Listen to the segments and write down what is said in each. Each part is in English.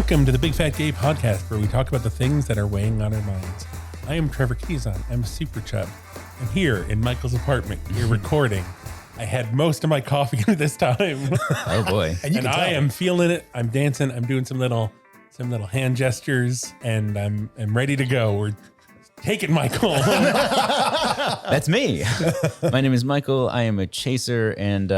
Welcome to the Big Fat Gay Podcast, where we talk about the things that are weighing on our minds. I am Trevor Keyson. I'm Super Chub. I'm here in Michael's apartment. We're recording. I had most of my coffee this time. Oh boy! And I am feeling it. I'm dancing. I'm doing some little hand gestures, and I'm ready to go. We're taking Michael. That's me. My name is Michael. I am a chaser, and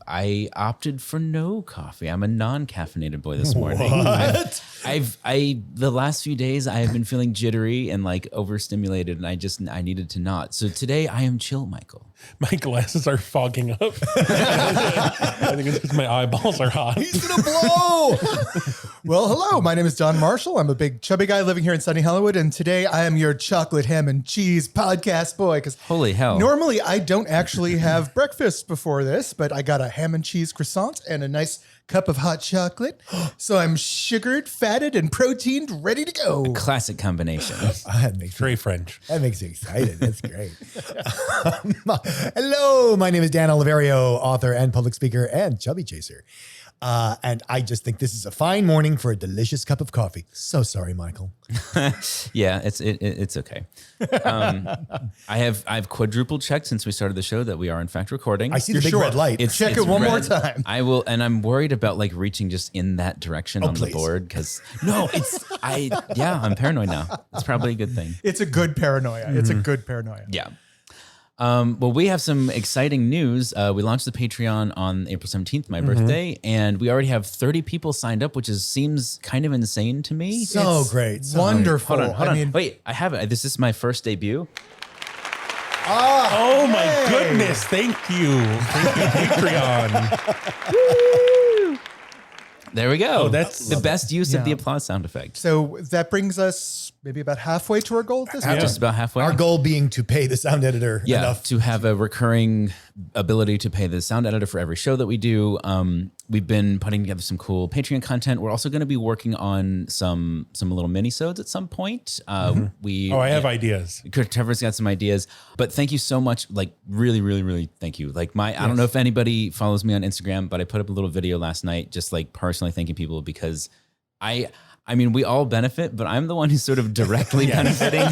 I opted for no coffee. I'm a non-caffeinated boy this morning. What? The last few days I have been feeling jittery and like overstimulated, and I needed to not. So today I am chill, Michael. My glasses are fogging up. I think it's because my eyeballs are hot. He's gonna blow. Well, hello. My name is Don Marshall. I'm a big chubby guy living here in sunny Hollywood, and today I am your chocolate ham and cheese podcast boy. Because holy hell! Normally I don't actually have breakfast before this, but I got a ham and cheese croissant and a nice cup of hot chocolate. So I'm sugared, fatted, and proteined, ready to go. A classic combination. That makes Very French. That makes you excited. That's great. Hello, my name is Dan Oliverio, author and public speaker and chubby chaser. And I just think this is a fine morning for a delicious cup of coffee. So sorry, Michael. Yeah, it's okay. I've quadruple checked since we started the show that we are in fact recording. I see the big red light. Check it one more time. I will, and I'm worried about like reaching just in that direction on please. the board because I'm paranoid now. It's probably a good thing. It's a good paranoia. It's a good paranoia. Yeah. Well, we have some exciting news. We launched the Patreon on April 17th, my birthday, and we already have 30 people signed up, which seems kind of insane to me. So great. So Wonderful. Hold on. Wait, I have it. This is my first debut. Oh my goodness. Thank you. Thank you, Patreon. There we go. Oh, that's the best use of the applause sound effect. So that brings us maybe about halfway to our goal at this point. Just about halfway. Our goal being to pay the sound editor enough. To have a recurring ability to pay the sound editor for every show that we do. We've been putting together some cool Patreon content. We're also going to be working on some little mini-sodes at some point. I have ideas. Trevor's got some ideas, but thank you so much. Like really, really, really thank you. Like I don't know if anybody follows me on Instagram, but I put up a little video last night, just like personally thanking people because I mean, we all benefit, but I'm the one who's sort of directly benefiting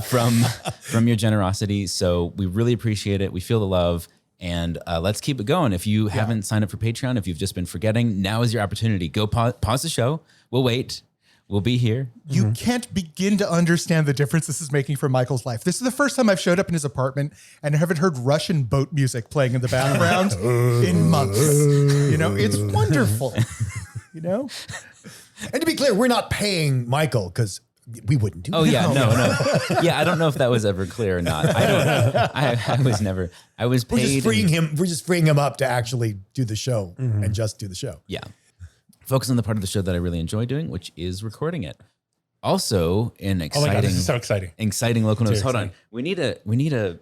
from your generosity. So we really appreciate it. We feel the love. And let's keep it going. If you haven't signed up for Patreon, if you've just been forgetting, now is your opportunity. Go pause the show. We'll wait. We'll be here. You can't begin to understand the difference this is making for Michael's life. This is the first time I've showed up in his apartment and I haven't heard Russian boat music playing in the background in months. You know, it's wonderful. You know? And to be clear, we're not paying Michael because we wouldn't do that. Oh yeah, no. Yeah, I don't know if that was ever clear or not. I don't. I was never. I was paid. We're just freeing him up to actually do the show and just do the show. Yeah. Focus on the part of the show that I really enjoy doing, which is recording it. Also, in exciting, Oh my God, this is so exciting. Exciting local news. Hold Seriously. on. We need a.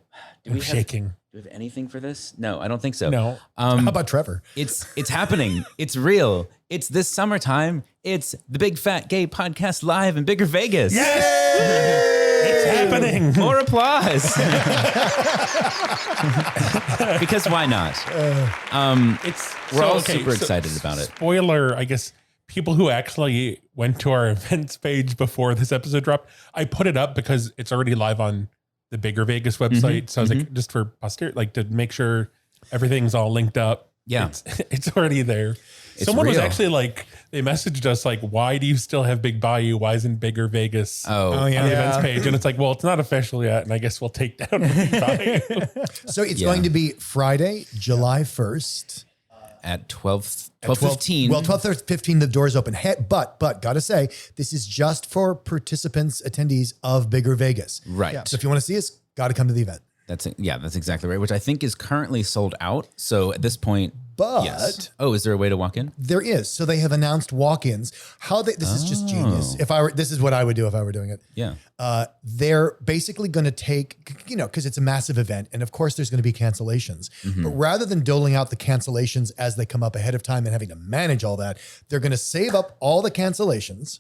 I'm shaking. Do we have anything for this? No, I don't think so. No. How about Trevor? It's happening. It's real. It's this summertime. It's the Big Fat Gay Podcast live in Bigger Vegas. It's happening. More applause. Because why not? We're all super excited about it. Spoiler, I guess people who actually went to our events page before this episode dropped, I put it up because it's already live on the Bigger Vegas website. So I was like, just for posterity, like to make sure everything's all linked up. Yeah. It's already there. Someone was actually like, they messaged us like, why do you still have Big Bayou? Why isn't Bigger Vegas on the events page? And it's like, well, it's not official yet. And I guess we'll take down Big Bayou. So it's going to be Friday, July 1st. At 12:15. Well, 12:15, the doors open. But gotta say, this is just for participants, attendees of Bigger Vegas. Right. So if you want to see us, gotta come to the event. That's exactly right, which I think is currently sold out. So at this point, But yes. Oh, is there a way to walk in? There is. So they have announced walk-ins. This is just genius. This is what I would do if I were doing it. Yeah. They're basically going to take, because it's a massive event, and of course there's going to be cancellations. But rather than doling out the cancellations as they come up ahead of time and having to manage all that, they're going to save up all the cancellations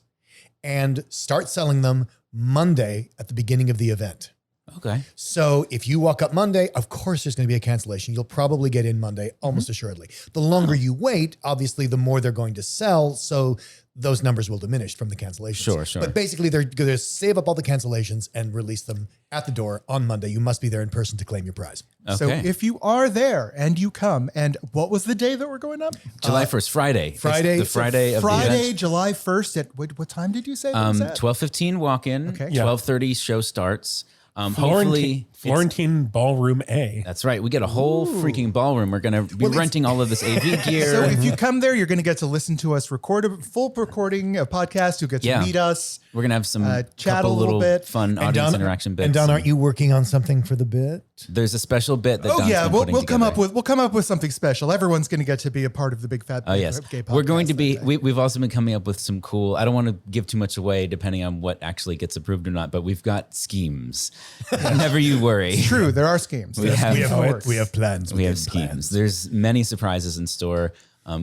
and start selling them Monday at the beginning of the event. Okay. So if you walk up Monday, of course there's going to be a cancellation. You'll probably get in Monday, almost assuredly. The longer you wait, obviously, the more they're going to sell. So those numbers will diminish from the cancellations. Sure. But basically, they're going to save up all the cancellations and release them at the door on Monday. You must be there in person to claim your prize. Okay. So if you are there and you come, and what was the day that we're going up? July 1st, Friday. Friday. It's the Friday of the Friday, event. July 1st at what time did you say? that was at? 12:15 walk-in. Okay. Yeah. 12:30 show starts. Hopefully, Florentine Ballroom A. that's right. We get a whole freaking ballroom. We're going to be renting all of this AV gear. So if you come there, you're going to get to listen to us record a full recording of podcast. You'll get to Yeah. meet us. We're going to have some chat couple a little little bit. fun audience interaction bits. And Don, aren't you working on something for the bit? There's a special bit that Oh Don's yeah, been we'll putting come up together. with something special. Everyone's going to get to be a part of the big fat. Oh yes, gay we're going to podcast be. that day. We've also been coming up with some cool. I don't want to give too much away, depending on what actually gets approved or not. But we've got schemes. Never you worry. True, there are schemes. We There's have- schemes in the works. plans. We have schemes. There's many surprises in store.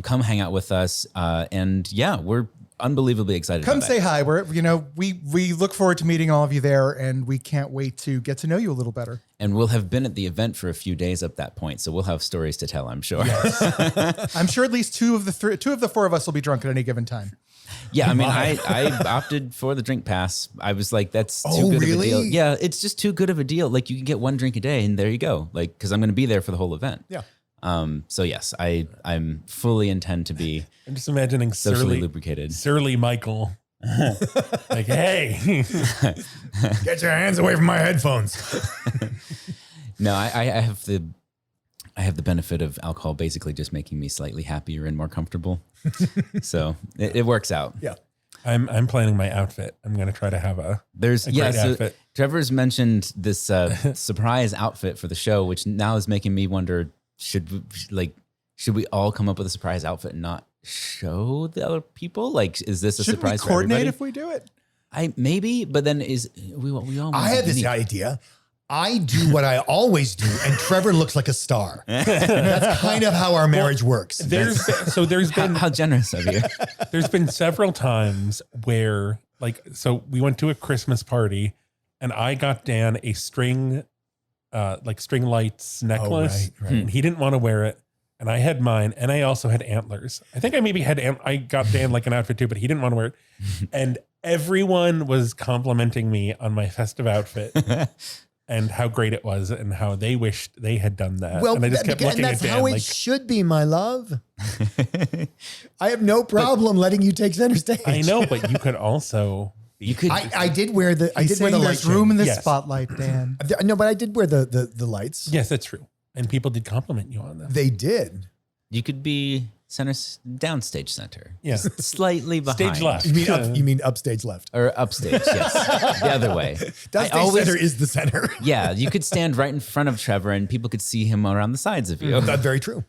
Come hang out with us, and yeah, we're unbelievably excited. Come about say it. hi. We look forward to meeting all of you there, and we can't wait to get to know you a little better. And we'll have been at the event for a few days up that point, so we'll have stories to tell. I'm sure. I'm sure at least two of the four of us will be drunk at any given time. Yeah, I mean, I opted for the drink pass. I was like, that's too Oh, good really? of a deal. Yeah, it's just too good of a deal. Like, you can get one drink a day, and there you go. Like, because I'm going to be there for the whole event. Yeah. So yes, I'm fully intend to be I'm just imagining socially lubricated. surly Michael. Like, hey, Get your hands away from my headphones. No, I have the benefit of alcohol basically just making me slightly happier and more comfortable. So it works out. Yeah. I'm planning my outfit. I'm going to try to have a There's great so outfit. Trevor's mentioned this surprise outfit for the show, which now is making me wonder, should we all come up with a surprise outfit and not show the other people? Like, is this a Shouldn't we surprise for coordinate everybody? if we do it? Maybe, but then we all I had this unique. idea. I do what I always do, and Trevor looks like a star. That's kind of how our marriage works. There's been How generous of you. there's been several times where we went to a Christmas party and I got Dan a string lights necklace right. and he didn't want to wear it. And I had mine and I also had antlers. I think I maybe I got Dan like an outfit too, but he didn't want to wear it. And everyone was complimenting me on my festive outfit and how great it was and how they wished they had done that. Well, and I just kept and looking at that's Dan how it like, should be, my love. I have no problem letting you take center stage. I know, but you could also You could. I did wear the. I He's did wear saying the there's light room in the Yes. spotlight, Dan. No, but I did wear the lights. Yes, that's true. And people did compliment you on that. They did. You could be downstage center. Yeah. Slightly behind. Stage left. You mean upstage left? Or upstage, yes. The other way. Downstage center is the center. Yeah, you could stand right in front of Trevor and people could see him around the sides of you. That's very true.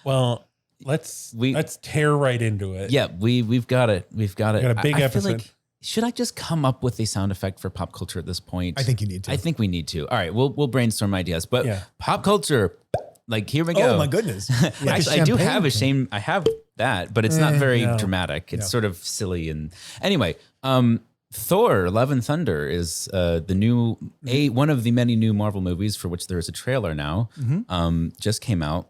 Well, let's tear right into it. Yeah, we've got it. We've got it. We got a big I feel episode. like, should I just come up with a sound effect for pop culture at this point? I think you need to. I think we need to. All right, we'll brainstorm ideas. But Yeah. pop culture, like here we go. Oh my goodness! Like a Actually, I do champagne have a shame. I have that, but it's not very no. dramatic. It's sort of silly. And anyway, Thor: Love and Thunder is the new one of the many new Marvel movies for which there is a trailer now. Just came out.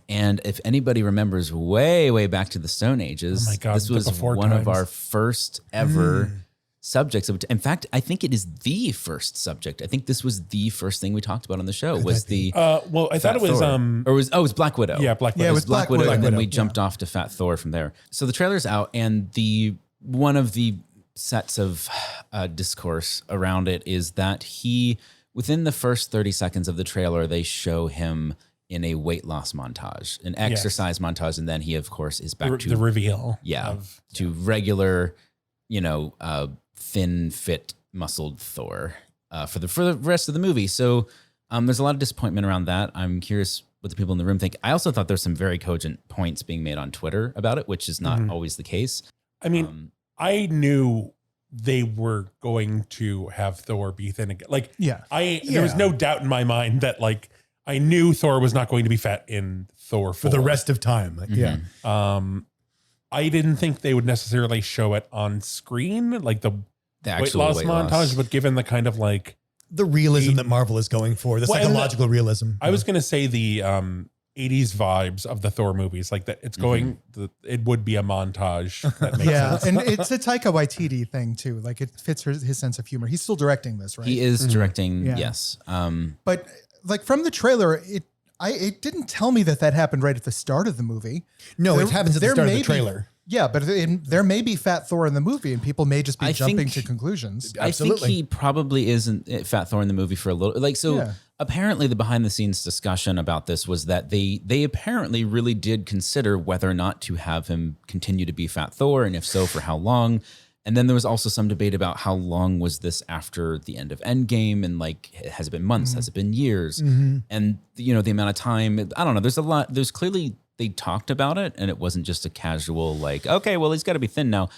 And if anybody remembers way back to the Stone Ages, Oh my God, this the was before one of times. our first ever subjects. In fact, I think it is the first subject. I think this was the first thing we talked about on the show was the Well, I thought it was Thor. Or it was Black Widow. yeah, Black Yeah, Widow. it was Black Widow. and then Widow, we jumped off to Fat Thor from there. So the trailer's out, and one of the sets of discourse around it is that within the first 30 seconds of the trailer, they show him in a weight loss montage, an exercise montage, and then he, of course, is back to the reveal. to regular, thin, fit, muscled Thor for the rest of the movie. So there's a lot of disappointment around that. I'm curious what the people in the room think. I also thought there's some very cogent points being made on Twitter about it, which is not always the case. I mean, I knew they were going to have Thor be thin again. Like, there was no doubt in my mind that I knew Thor was not going to be fat in Thor 4. for the rest of time. Yeah. I didn't think they would necessarily show it on screen, like the The weight actual loss weight montage, loss. but given the kind of the realism that Marvel is going for, the psychological realism. I was going to say the 80s vibes of the Thor movies, like that. It's going. It would be a montage. That makes sense. And it's a Taika Waititi thing too. Like it fits his sense of humor. He's still directing this, right? He is directing. Yeah. Yes. But like from the trailer, it didn't tell me that happened right at the start of the movie. No, it happens at the start of the trailer. Yeah, but there may be Fat Thor in the movie, and people may just be jumping to conclusions. I think he probably isn't Fat Thor in the movie for a little. Like so. Yeah. Apparently, the behind the scenes discussion about this was that they apparently really did consider whether or not to have him continue to be Fat Thor, and if so, for how long. And then there was also some debate about how long was this after the end of Endgame, and like, has it been months? Has it been years? And the amount of time. I don't know. There's a lot. There's clearly they talked about it, and it wasn't just a casual like, okay, well, he's got to be thin now.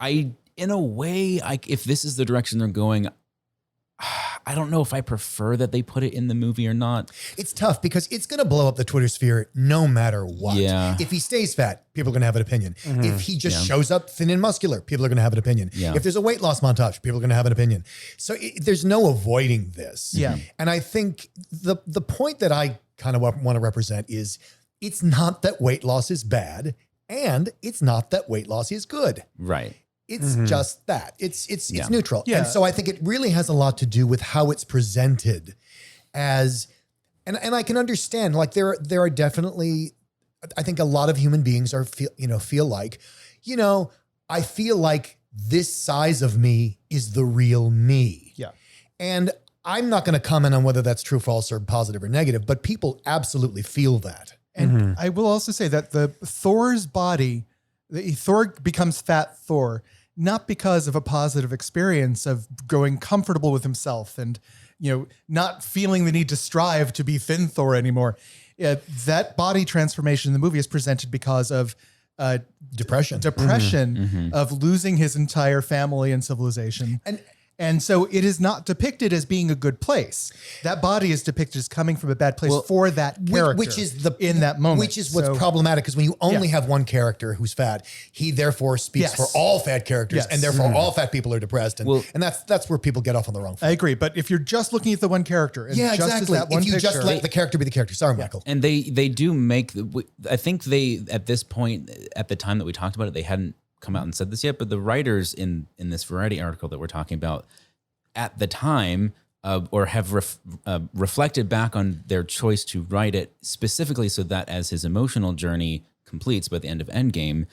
In a way, if this is the direction they're going, I don't know if I prefer that they put it in the movie or not. It's tough because it's going to blow up the Twitter sphere no matter what. Yeah. If he stays fat, people are going to have an opinion. If he just shows up thin and muscular, people are going to have an opinion. Yeah. If there's a weight loss montage, people are going to have an opinion. So there's no avoiding this. Yeah. And I think the point that I kind of want to represent is it's not that weight loss is bad, and it's not that weight loss is good. Right. It's just that. It's neutral. Yeah. And so I think it really has a lot to do with how it's presented as, and I can understand, like there are definitely, I think a lot of human beings feel like, I feel like this size of me is the real me. Yeah. And I'm not going to comment on whether that's true, false, or positive or negative, but people absolutely feel that. And I will also say that Thor's body, Thor becomes Fat Thor, not because of a positive experience of growing comfortable with himself and, not feeling the need to strive to be thin Thor anymore. That body transformation in the movie is presented because of depression of losing his entire family and civilization. And so it is not depicted as being a good place. That body is depicted as coming from a bad place for that character, which is in that moment. Which is what's problematic, because when you only have one character who's fat, he therefore speaks for all fat characters, and therefore all fat people are depressed, and that's where people get off on the wrong foot. I agree, but if you're just looking at the one character, and just exactly. as that one if you picture, just let the character be the character, sorry, Michael. And they do make. I think they at this point, at the time that we talked about it, they hadn't come out and said this yet, but the writers in this Variety article that we're talking about at the time, or have reflected back on their choice to write it specifically so that as his emotional journey completes by the end of Endgame,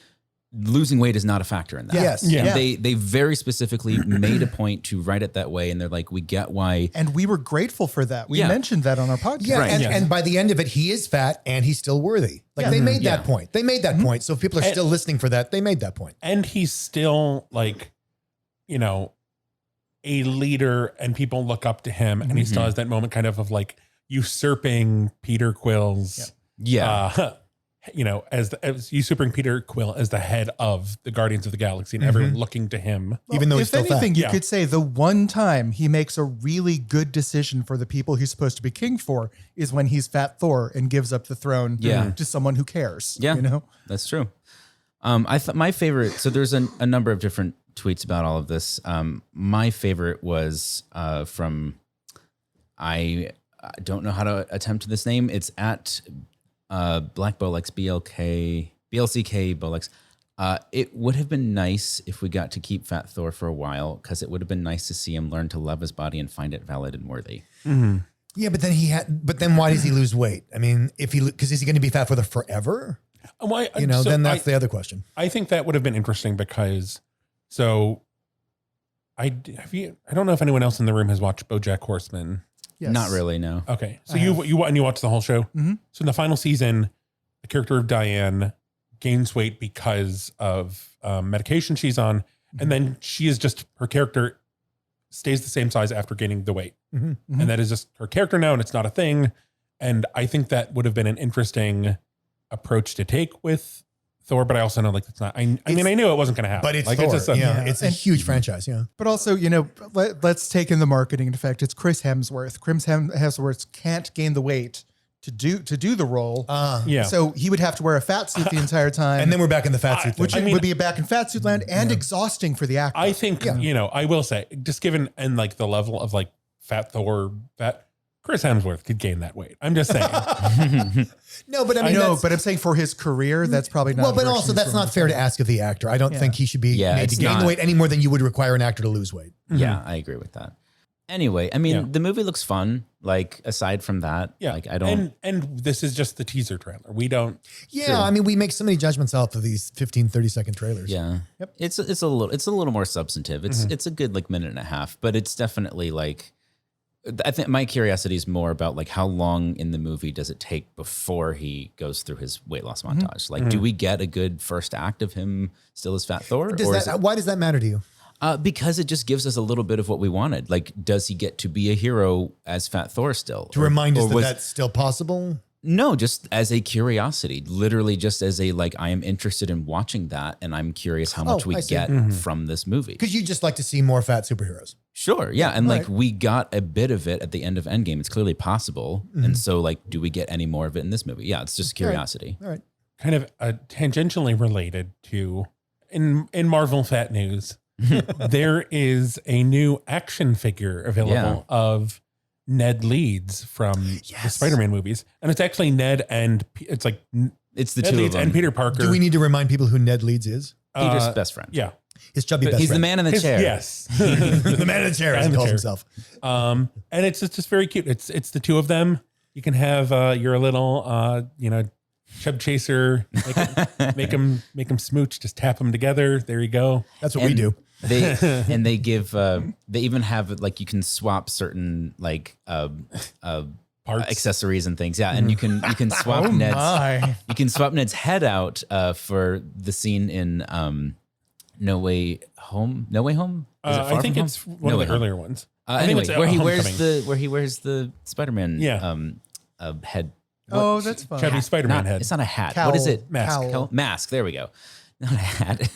losing weight is not a factor in that. Yes. And they very specifically made a point to write it that way, and they're like, we get why. And we were grateful for that. We mentioned that on our podcast. Yeah, and by the end of it, he is fat and he's still worthy. Like they made that point. They made that point. So if people are still listening for that, they made that point. And he's still like, a leader, and people look up to him, and he still has that moment kind of like usurping Peter Quill's, as usurping Peter Quill as the head of the Guardians of the Galaxy, and everyone looking to him. Well, even though he's still anything, fat. you could say the one time he makes a really good decision for the people he's supposed to be king for is when he's Fat Thor and gives up the throne to someone who cares. Yeah, that's true. I thought my favorite. So there's a number of different tweets about all of this. My favorite was from, I don't know how to attempt this name. It's at Black Bolex, BLCK Bolex. It would have been nice if we got to keep Fat Thor for a while, because it would have been nice to see him learn to love his body and find it valid and worthy. Yeah, but then why does he lose weight? I mean, because is he going to be fat for the forever? Then that's the other question. I think that would have been interesting because, I don't know if anyone else in the room has watched BoJack Horseman. Yes. Not really, no. Okay, so you watched the whole show. Mm-hmm. So in the final season, the character of Diane gains weight because of medication she's on, and then her character stays the same size after gaining the weight, and that is just her character now, and it's not a thing. And I think that would have been an interesting approach to take with Thor, but I also know it's not. I knew it wasn't going to happen. But it's Thor. It's a huge franchise. Yeah. But also, let's take in the marketing effect. It's Chris Hemsworth. Chris Hemsworth can't gain the weight to do the role. So he would have to wear a fat suit the entire time. And then we're back in the fat suit. Which would be back in fat suit land and exhausting for the actor. I think, I will say, just given and the level of fat Thor, fat Chris Hemsworth could gain that weight. I'm just saying. No, but I mean, I know, that's- but I'm saying for his career, that's probably not. well, a but direction also he's that's willing not fair to ask of the actor. I don't think he should be Yeah, made to it's gain the not. weight any more than you would require an actor to lose weight. Yeah, I agree with that. Anyway, I mean, Yeah. the movie looks fun. Like aside from that, Yeah. like I don't. And this is just the teaser trailer. We don't. Yeah, I mean, we make so many judgments out of these 15, 30-second trailers. Yeah, it's a little more substantive. It's a good like minute and a half, but it's definitely like. I think my curiosity is more about like how long in the movie does it take before he goes through his weight loss montage? Like, do we get a good first act of him still as Fat Thor? Why does that matter to you? Because it just gives us a little bit of what we wanted. Like, does he get to be a hero as Fat Thor still? To remind us that was- that's still possible? No, just as a curiosity, literally just as a, like, I am interested in watching that and I'm curious how much we I see. get from this movie. Because you just like to see more fat superheroes. Sure. Yeah. And like Right. we got a bit of it at the end of Endgame. It's clearly possible. And so like, do we get any more of it in this movie? Yeah. It's just curiosity. All right. Kind of tangentially related to in Marvel Fat News, there is a new action figure available of Ned Leeds from the Spider-Man movies. And it's actually Ned and it's like It's the Ned two Leeds of them. and Peter Parker. Do we need to remind people who Ned Leeds is? Peter's best friend. Yeah. His chubby best He's the friend. man in the chair. Yes. the man in the chair, as he And the calls chair. himself. And it's just very cute. It's the two of them. You can have your little chub chaser, make them smooch, just tap them together. There you go. That's what we do. They give they even have like you can swap certain like Parts. accessories and things. Yeah, and you can swap Ned's My. you can swap Ned's head out for the scene in No Way Home. No Way Home. Is it Far I think From it's Home? one No of Way the Home. earlier ones. Anyway, think it's where he Homecoming. wears the Spider-Man head. Oh, that's fun. Chubby Spider-Man Not, head. it's not a hat. Cowl. What is it? Mask. Cowl. Mask. There we go. Not a hat.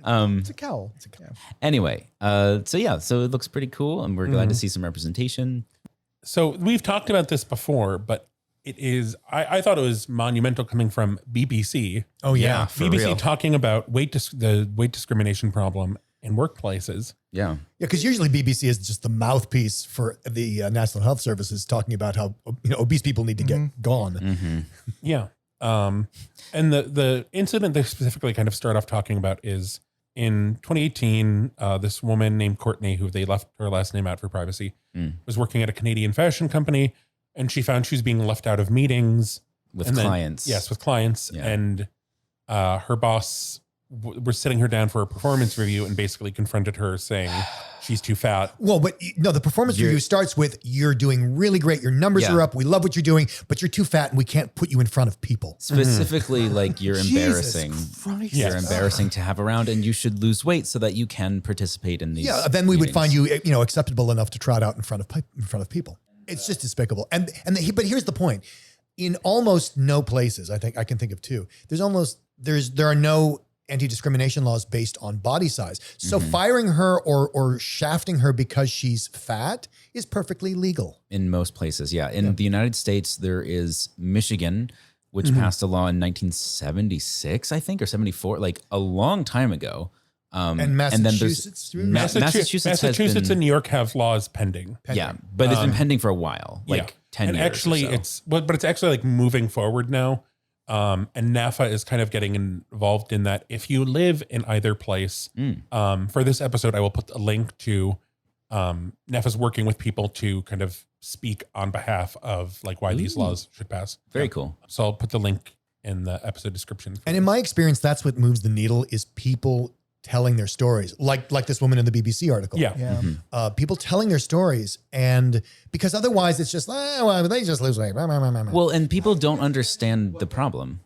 It's a cowl. It's a cowl. Anyway, so it looks pretty cool, and we're glad to see some representation. So we've talked about this before, but it is, I thought it was monumental coming from BBC. Oh, yeah. For BBC real. talking about the weight discrimination problem in workplaces. Yeah. Yeah, because usually BBC is just the mouthpiece for the National Health Services talking about how obese people need to get gone. Yeah. And the incident they specifically kind of start off talking about is in 2018, this woman named Courtney, who they left her last name out for privacy, was working at a Canadian fashion company, and she found she was being left out of meetings With and then- clients. Yes, with clients. Yeah. And her boss was sitting her down for a performance review and basically confronted her saying she's too fat. Well, but no, the performance review starts with you're doing really great. Your numbers Yeah. are up. We love what you're doing, but you're too fat and we can't put you in front of people. Specifically, like you're embarrassing. Jesus Christ. You're embarrassing to have around, and you should lose weight so that you can participate in these. Yeah, then we would meetings. find you, acceptable enough to trot out in front of people. It's just despicable. But here's the point: in almost no places, I think I can think of two. There are no anti-discrimination laws based on body size. So firing her or shafting her because she's fat is perfectly legal. in most places. Yeah. In the United States, there is Michigan, which passed a law in 1976, I think, or 74, like a long time ago. And then there's Massachusetts, Massachusetts and New York have laws pending. yeah, but it's been pending for a while, like 10 and years. actually or so. but it's actually like moving forward now. And NAFA is kind of getting involved in that. If you live in either place, for this episode, I will put a link to NAFA's working with people to kind of speak on behalf of like why these laws should pass. Very cool. So I'll put the link in the episode description. And in my experience, that's what moves the needle is people telling their stories, like this woman in the BBC article. Yeah. Yeah. People telling their stories, and because otherwise it's just well, they just lose weight. Well, and people don't understand the problem.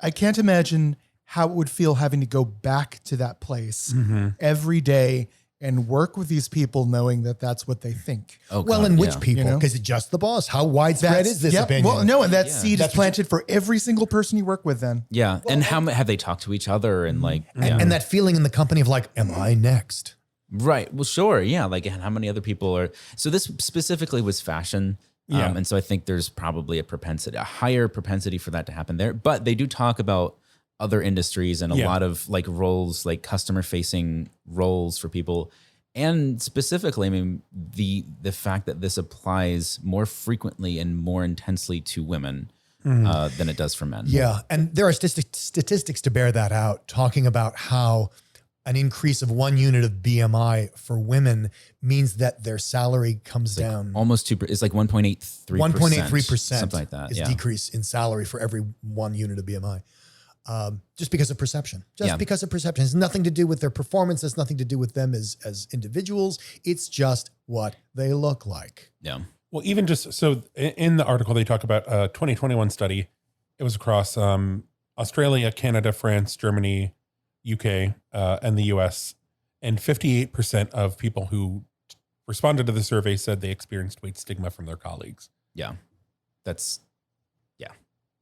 I can't imagine how it would feel having to go back to that place every day and work with these people knowing that that's what they think. Oh, Well, God, and which yeah. people? You know? Because it's just the boss. How widespread is this Yep. opinion? Well, no, and that Yeah. seed is planted for every single person you work with then. Yeah. And how have they talked to each other and like, And that feeling in the company of like, am I next? right. Well, sure. Yeah. Like how many other people are, so this specifically was fashion. Yeah. And so I think there's probably a higher propensity for that to happen there, but they do talk about other industries and a lot of like roles, like customer facing roles for people. And specifically, I mean, the fact that this applies more frequently and more intensely to women than it does for men. Yeah. And there are statistics to bear that out, talking about how an increase of 1 unit of BMI for women means that their salary comes down. Almost 2%. It's like 1.83%. 1.83%. Something like that. Is decrease in salary for every 1 unit of BMI. Just because of perception. Because of perception. It has nothing to do with their performance. It has nothing to do with them as individuals. It's just what they look like. Yeah. Well, even just so in the article, they talk about a 2021 study. It was across Australia, Canada, France, Germany, UK, and the US. And 58% of people who responded to the survey said they experienced weight stigma from their colleagues. Yeah.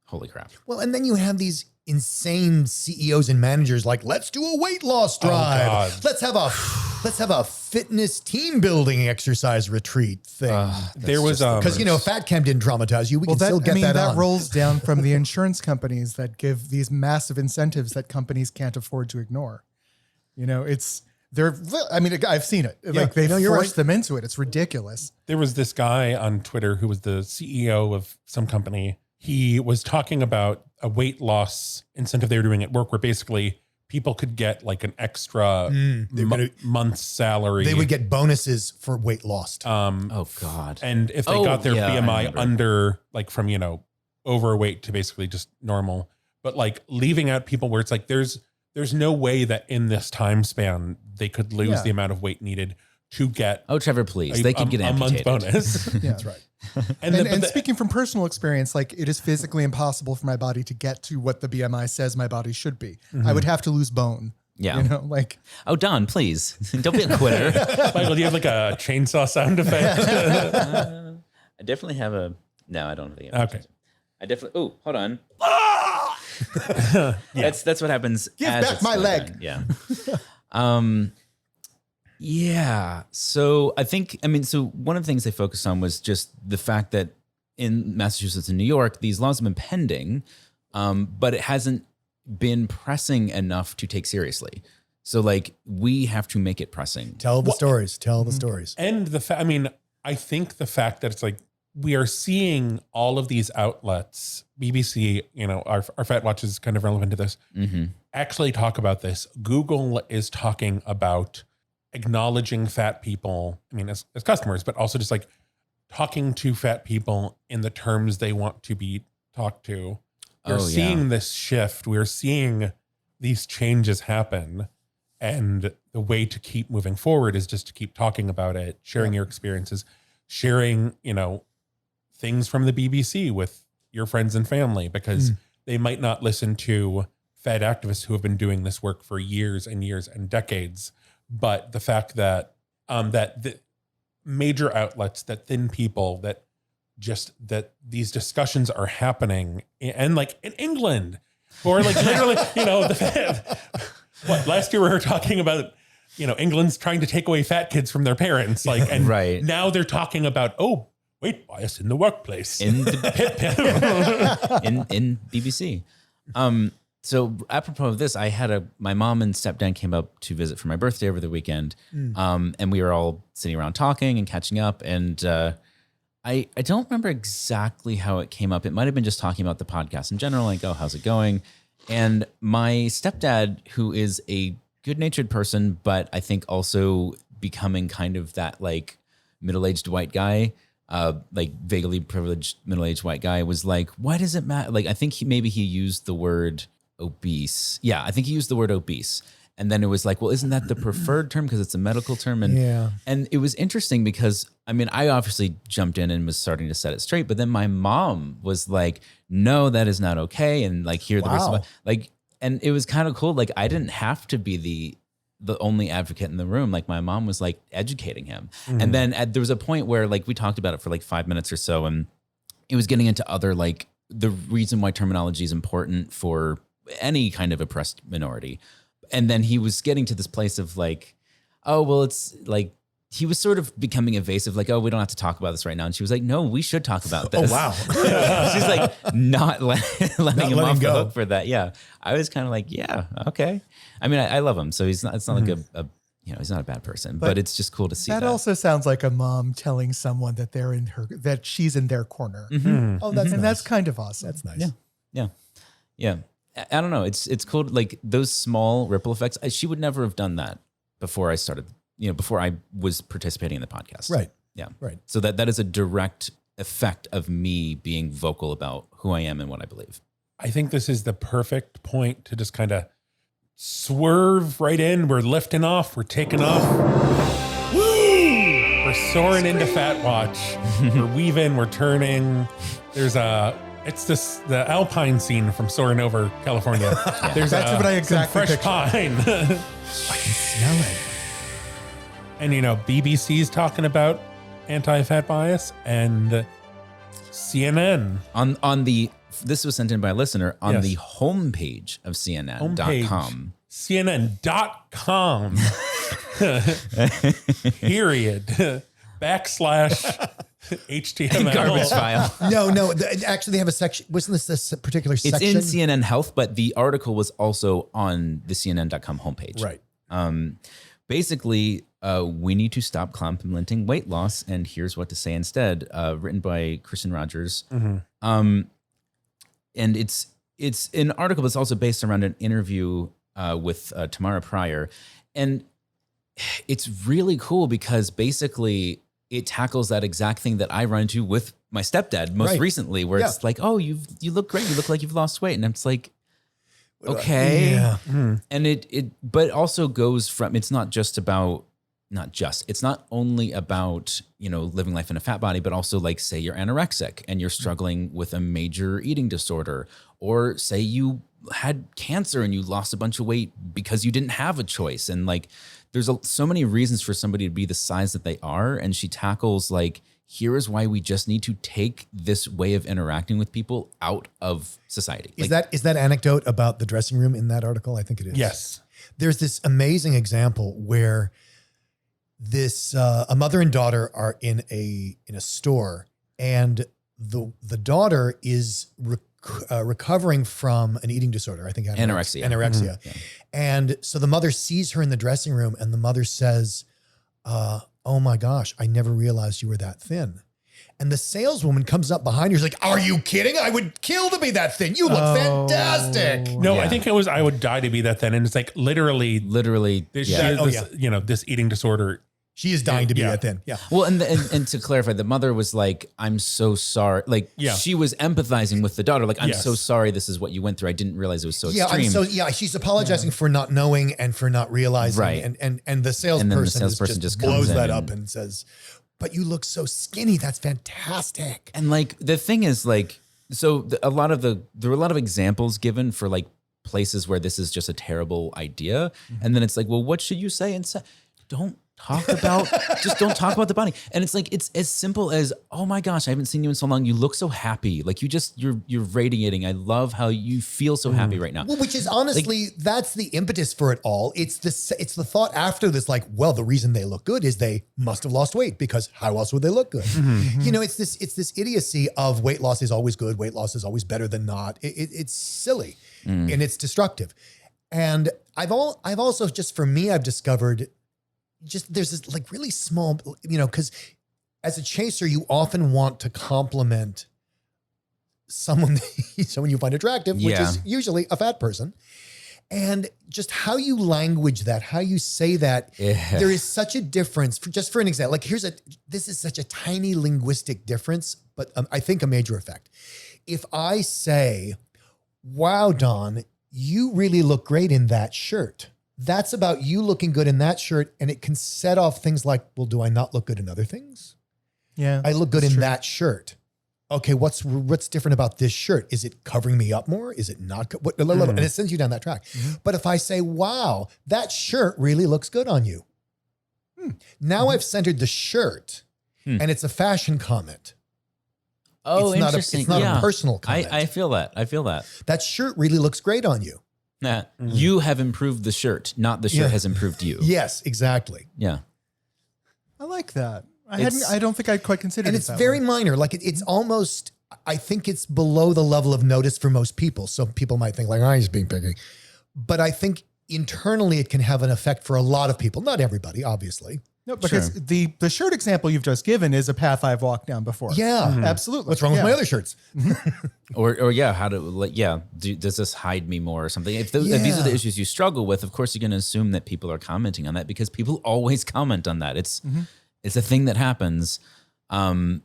Holy crap. Well, and then you have these insane CEOs and managers like, let's do a weight loss drive. God. Let's have a fitness team building exercise retreat thing. There was Because Fat Camp didn't traumatize you. We can still get that on. rolls down from the insurance companies that give these massive incentives that companies can't afford to ignore. I've seen it. Like they force them into it. It's ridiculous. There was this guy on Twitter who was the CEO of some company. He was talking about a weight loss incentive they were doing at work where basically people could get like an extra month's salary. They would get bonuses for weight lost. Oh God. And if they got their BMI under like from, overweight to basically just normal, but like leaving out people where it's like, there's no way that in this time span they could lose the amount of weight needed to get. Oh, Trevor, please. They could get a month bonus. Yeah, That's right. And speaking from personal experience, like it is physically impossible for my body to get to what the BMI says my body should be. I would have to lose bone. Yeah. Oh, Don, please. Don't be a quitter. Michael, do you have like a chainsaw sound effect? I definitely have a, no, I don't think. Okay. I definitely, oh, hold on. That's what happens. Give back my leg. Yeah. Yeah. So so one of the things they focused on was just the fact that in Massachusetts and New York, these laws have been pending, but it hasn't been pressing enough to take seriously. So like we have to make it pressing. Tell the stories. And I think the fact that it's like, we are seeing all of these outlets, BBC, our Fat Watch is kind of relevant to this, actually talk about this. Google is talking about acknowledging fat people, as customers, but also just like talking to fat people in the terms they want to be talked to. We're seeing this shift. We're seeing these changes happen. And the way to keep moving forward is just to keep talking about it, sharing your experiences, sharing, things from the BBC with your friends and family, because they might not listen to fat activists who have been doing this work for years and years and decades. But the fact that that the major outlets, that thin people, that these discussions are happening, and like in England, or like literally, last year we were talking about, England's trying to take away fat kids from their parents, and now they're talking about weight bias in the workplace, in BBC. So apropos of this, I had my mom and stepdad came up to visit for my birthday over the weekend. And we were all sitting around talking and catching up. And I don't remember exactly how it came up. It might've been just talking about the podcast in general, like, oh, how's it going? And my stepdad, who is a good-natured person, but I think also becoming kind of that like middle-aged white guy, like vaguely privileged middle-aged white guy, was like, why does it matter? Like, I think he used the word obese. Yeah, I think he used the word obese. And then it was like, well, isn't that the preferred term because it's a medical term? And it was interesting because, I obviously jumped in and was starting to set it straight. But then my mom was like, no, that is not okay. And like, here, the reason why, and it was kind of cool. Like, I didn't have to be the only advocate in the room. Like, my mom was like educating him. And then there was a point where like we talked about it for like 5 minutes or so. And it was getting into other, like the reason why terminology is important for any kind of oppressed minority. And then he was getting to this place of like, oh, well, it's like, he was sort of becoming evasive, like, oh, we don't have to talk about this right now. And she was like, no, we should talk about this. Oh, wow. She's like, not letting him off the hook for that. Yeah. I was kind of like, yeah, okay. I love him. So it's not like he's not a bad person, but it's just cool to see that. That also sounds like a mom telling someone that that she's in their corner. Oh, that's nice. That's kind of awesome. That's nice. Yeah. I don't know. It's cool. Like those small ripple effects. She would never have done that before I started, before I was participating in the podcast. Right. Yeah. Right. So that is a direct effect of me being vocal about who I am and what I believe. I think this is the perfect point to just kind of swerve right in. We're lifting off. We're taking off. Woo! We're soaring into Fat Watch. We're weaving. We're turning. It's the Alpine scene from Soaring Over California. That's what I exactly some fresh pictured. pine. I can smell it. And BBC's talking about anti-fat bias, and CNN On the this was sent in by a listener on Yes. the homepage of CNN.com. CNN.com. Period. /HTML. Garbage file. No. Actually, they have a section. Wasn't this particular It's section? in CNN Health, but the article was also on the CNN.com homepage. Right. Basically, we need to stop complimenting weight loss, and here's what to say instead. Written by Kristen Rogers. And it's an article that's also based around an interview with Tamara Pryor. And it's really cool because basically it tackles that exact thing that I run into with my stepdad most Right. recently, where Yeah. it's like, oh, you look great. You look like you've lost weight. And it's like, okay. Yeah. And but it also goes from, it's not only about, living life in a fat body, but also like say you're anorexic and you're struggling with a major eating disorder, or say you had cancer and you lost a bunch of weight because you didn't have a choice. And like, there's so many reasons for somebody to be the size that they are. And she tackles like, here is why we just need to take this way of interacting with people out of society. Is that anecdote about the dressing room in that article? I think it is. Yes. There's this amazing example where a mother and daughter are in a store, and the daughter is recovering from an eating disorder. I think Anorexia. Anorexia. And so the mother sees her in the dressing room, and the mother says, "Oh my gosh, I never realized you were that thin." And the saleswoman comes up behind her. She's like, "Are you kidding? I would kill to be that thin. You look fantastic." No, Yeah. I think it was I would die to be that thin. And it's like literally Literally. Yeah. this eating disorder. She is dying to be Yeah. that thin. Yeah. Well, and to clarify, the mother was like, I'm so sorry. Like, Yeah. she was empathizing with the daughter. Like, I'm Yes. so sorry this is what you went through. I didn't realize it was so Yeah, extreme. she's apologizing for not knowing and for not realizing. Right. And the salesperson, just blows comes in that up and- and says, "But you look so skinny. That's fantastic." And like, the thing is like, so there were a lot of examples given for like places where this is just a terrible idea. And then it's like, well, what should you say? And say, don't talk about, just don't talk about the body. And it's like, it's as simple as, oh my gosh, I haven't seen you in so long. You look so happy. Like you're radiating. I love how you feel so happy right now. Well, which is honestly, that's the impetus for it all. It's the thought after this, like, well, the reason they look good is they must have lost weight, because how else would they look good? It's this idiocy of weight loss is always good. Weight loss is always better than not. It's silly and it's destructive. And I've also, just for me, I've discovered just there's this like really small, because as a chaser, you often want to compliment someone you find attractive, which Yeah. is usually a fat person. And just how you language that, how you say that, Yeah. there is such a difference. Just for an example, like this is such a tiny linguistic difference, but I think a major effect. If I say, "Wow, Don, you really look great in that shirt," that's about you looking good in that shirt, and it can set off things like, well, do I not look good in other things? Yeah. I look good that's in true. that shirt. Okay, what's different about this shirt? Is it covering me up more? Is it not? And it sends you down that track. But if I say, "Wow, that shirt really looks good on you," now I've centered the shirt, and it's a fashion comment. Oh, It's not interesting. it's not Yeah. a personal comment. I feel that. That shirt really looks great on you. Nah, you have improved the shirt, not the shirt Yeah. has improved you. Yes, exactly. Yeah. I like that. It's- I don't think I'd quite considered And it it's that very way. minor. Like it's almost, I think it's below the level of notice for most people. So people might think like, "Oh, he's being picky." But I think internally it can have an effect for a lot of people, not everybody, obviously. No, because the shirt example you've just given is a path I've walked down before. Yeah, Absolutely. What's wrong with my other shirts? Or yeah, how to like does this hide me more or something? If these are the issues you struggle with, of course you're going to assume that people are commenting on that because people always comment on that. It's a thing that happens. I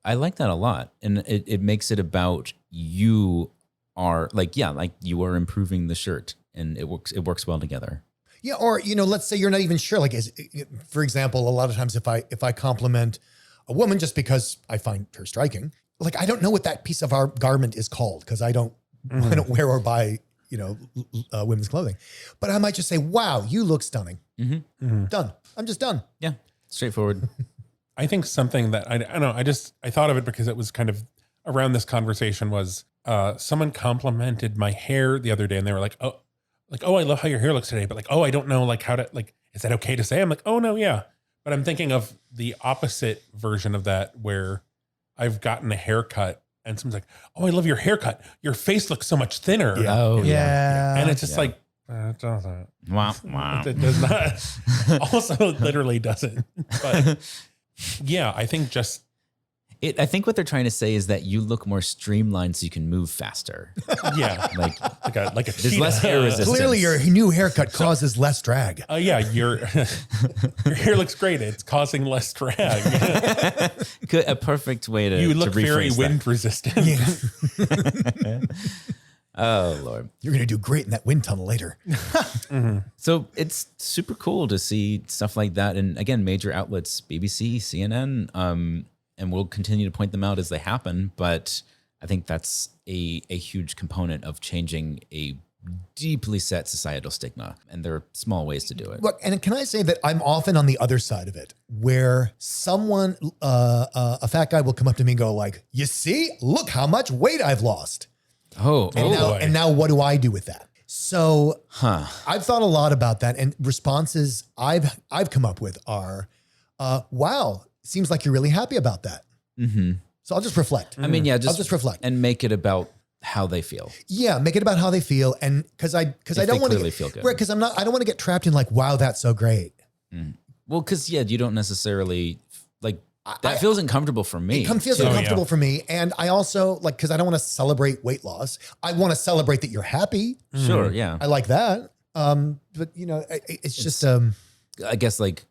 like that a lot, and it makes it about you are like you are improving the shirt, and it works well together. Yeah, or let's say you're not even sure. Like, for example, a lot of times if I compliment a woman just because I find her striking, like I don't know what that piece of our garment is called because I don't wear or buy women's clothing, but I might just say, "Wow, you look stunning." Done. I'm just done. Yeah, straightforward. I think something that I don't know. I thought of it because it was kind of around this conversation was someone complimented my hair the other day, and they were like, "Oh, I love how your hair looks today," but like, "Oh, I don't know like how to like, is that okay to say?" I'm like, "Oh no, yeah." But I'm thinking of the opposite version of that where I've gotten a haircut and someone's like, "Oh, I love your haircut. Your face looks so much thinner." Yeah. Oh Yeah. And it's just like, it doesn't. Wow. Wow. It does not. Also, it literally doesn't. But yeah, I think just I think what they're trying to say is that you look more streamlined so you can move faster. yeah, Like like a there's less hair resistance. Clearly, your new haircut causes less drag. Yeah, your hair looks great. It's causing less drag. A perfect way to You look to very rephrase wind resistant. Oh Lord. You're going to do great in that wind tunnel later. So it's super cool to see stuff like that. And again, major outlets, BBC, CNN, and we'll continue to point them out as they happen. But I think that's a huge component of changing a deeply set societal stigma. And there are small ways to do it. Look, and can I say that I'm often on the other side of it, where someone, a fat guy will come up to me and go like, "You see, look how much weight I've lost." And now what do I do with that? So I've thought a lot about that, and responses I've come up with are, "Wow, seems like you're really happy about that." So I'll just reflect. I mean, yeah, I'll just reflect and make it about how they feel. Yeah, make it about how they feel, and because I don't want to feel good. Right, because I don't want to get trapped in like, "Wow, that's so great." Well, because you don't necessarily like that feels uncomfortable for me. It feels uncomfortable for me, and I also like because I don't want to celebrate weight loss. I want to celebrate that you're happy. Sure, yeah. I like that. But it's just I guess like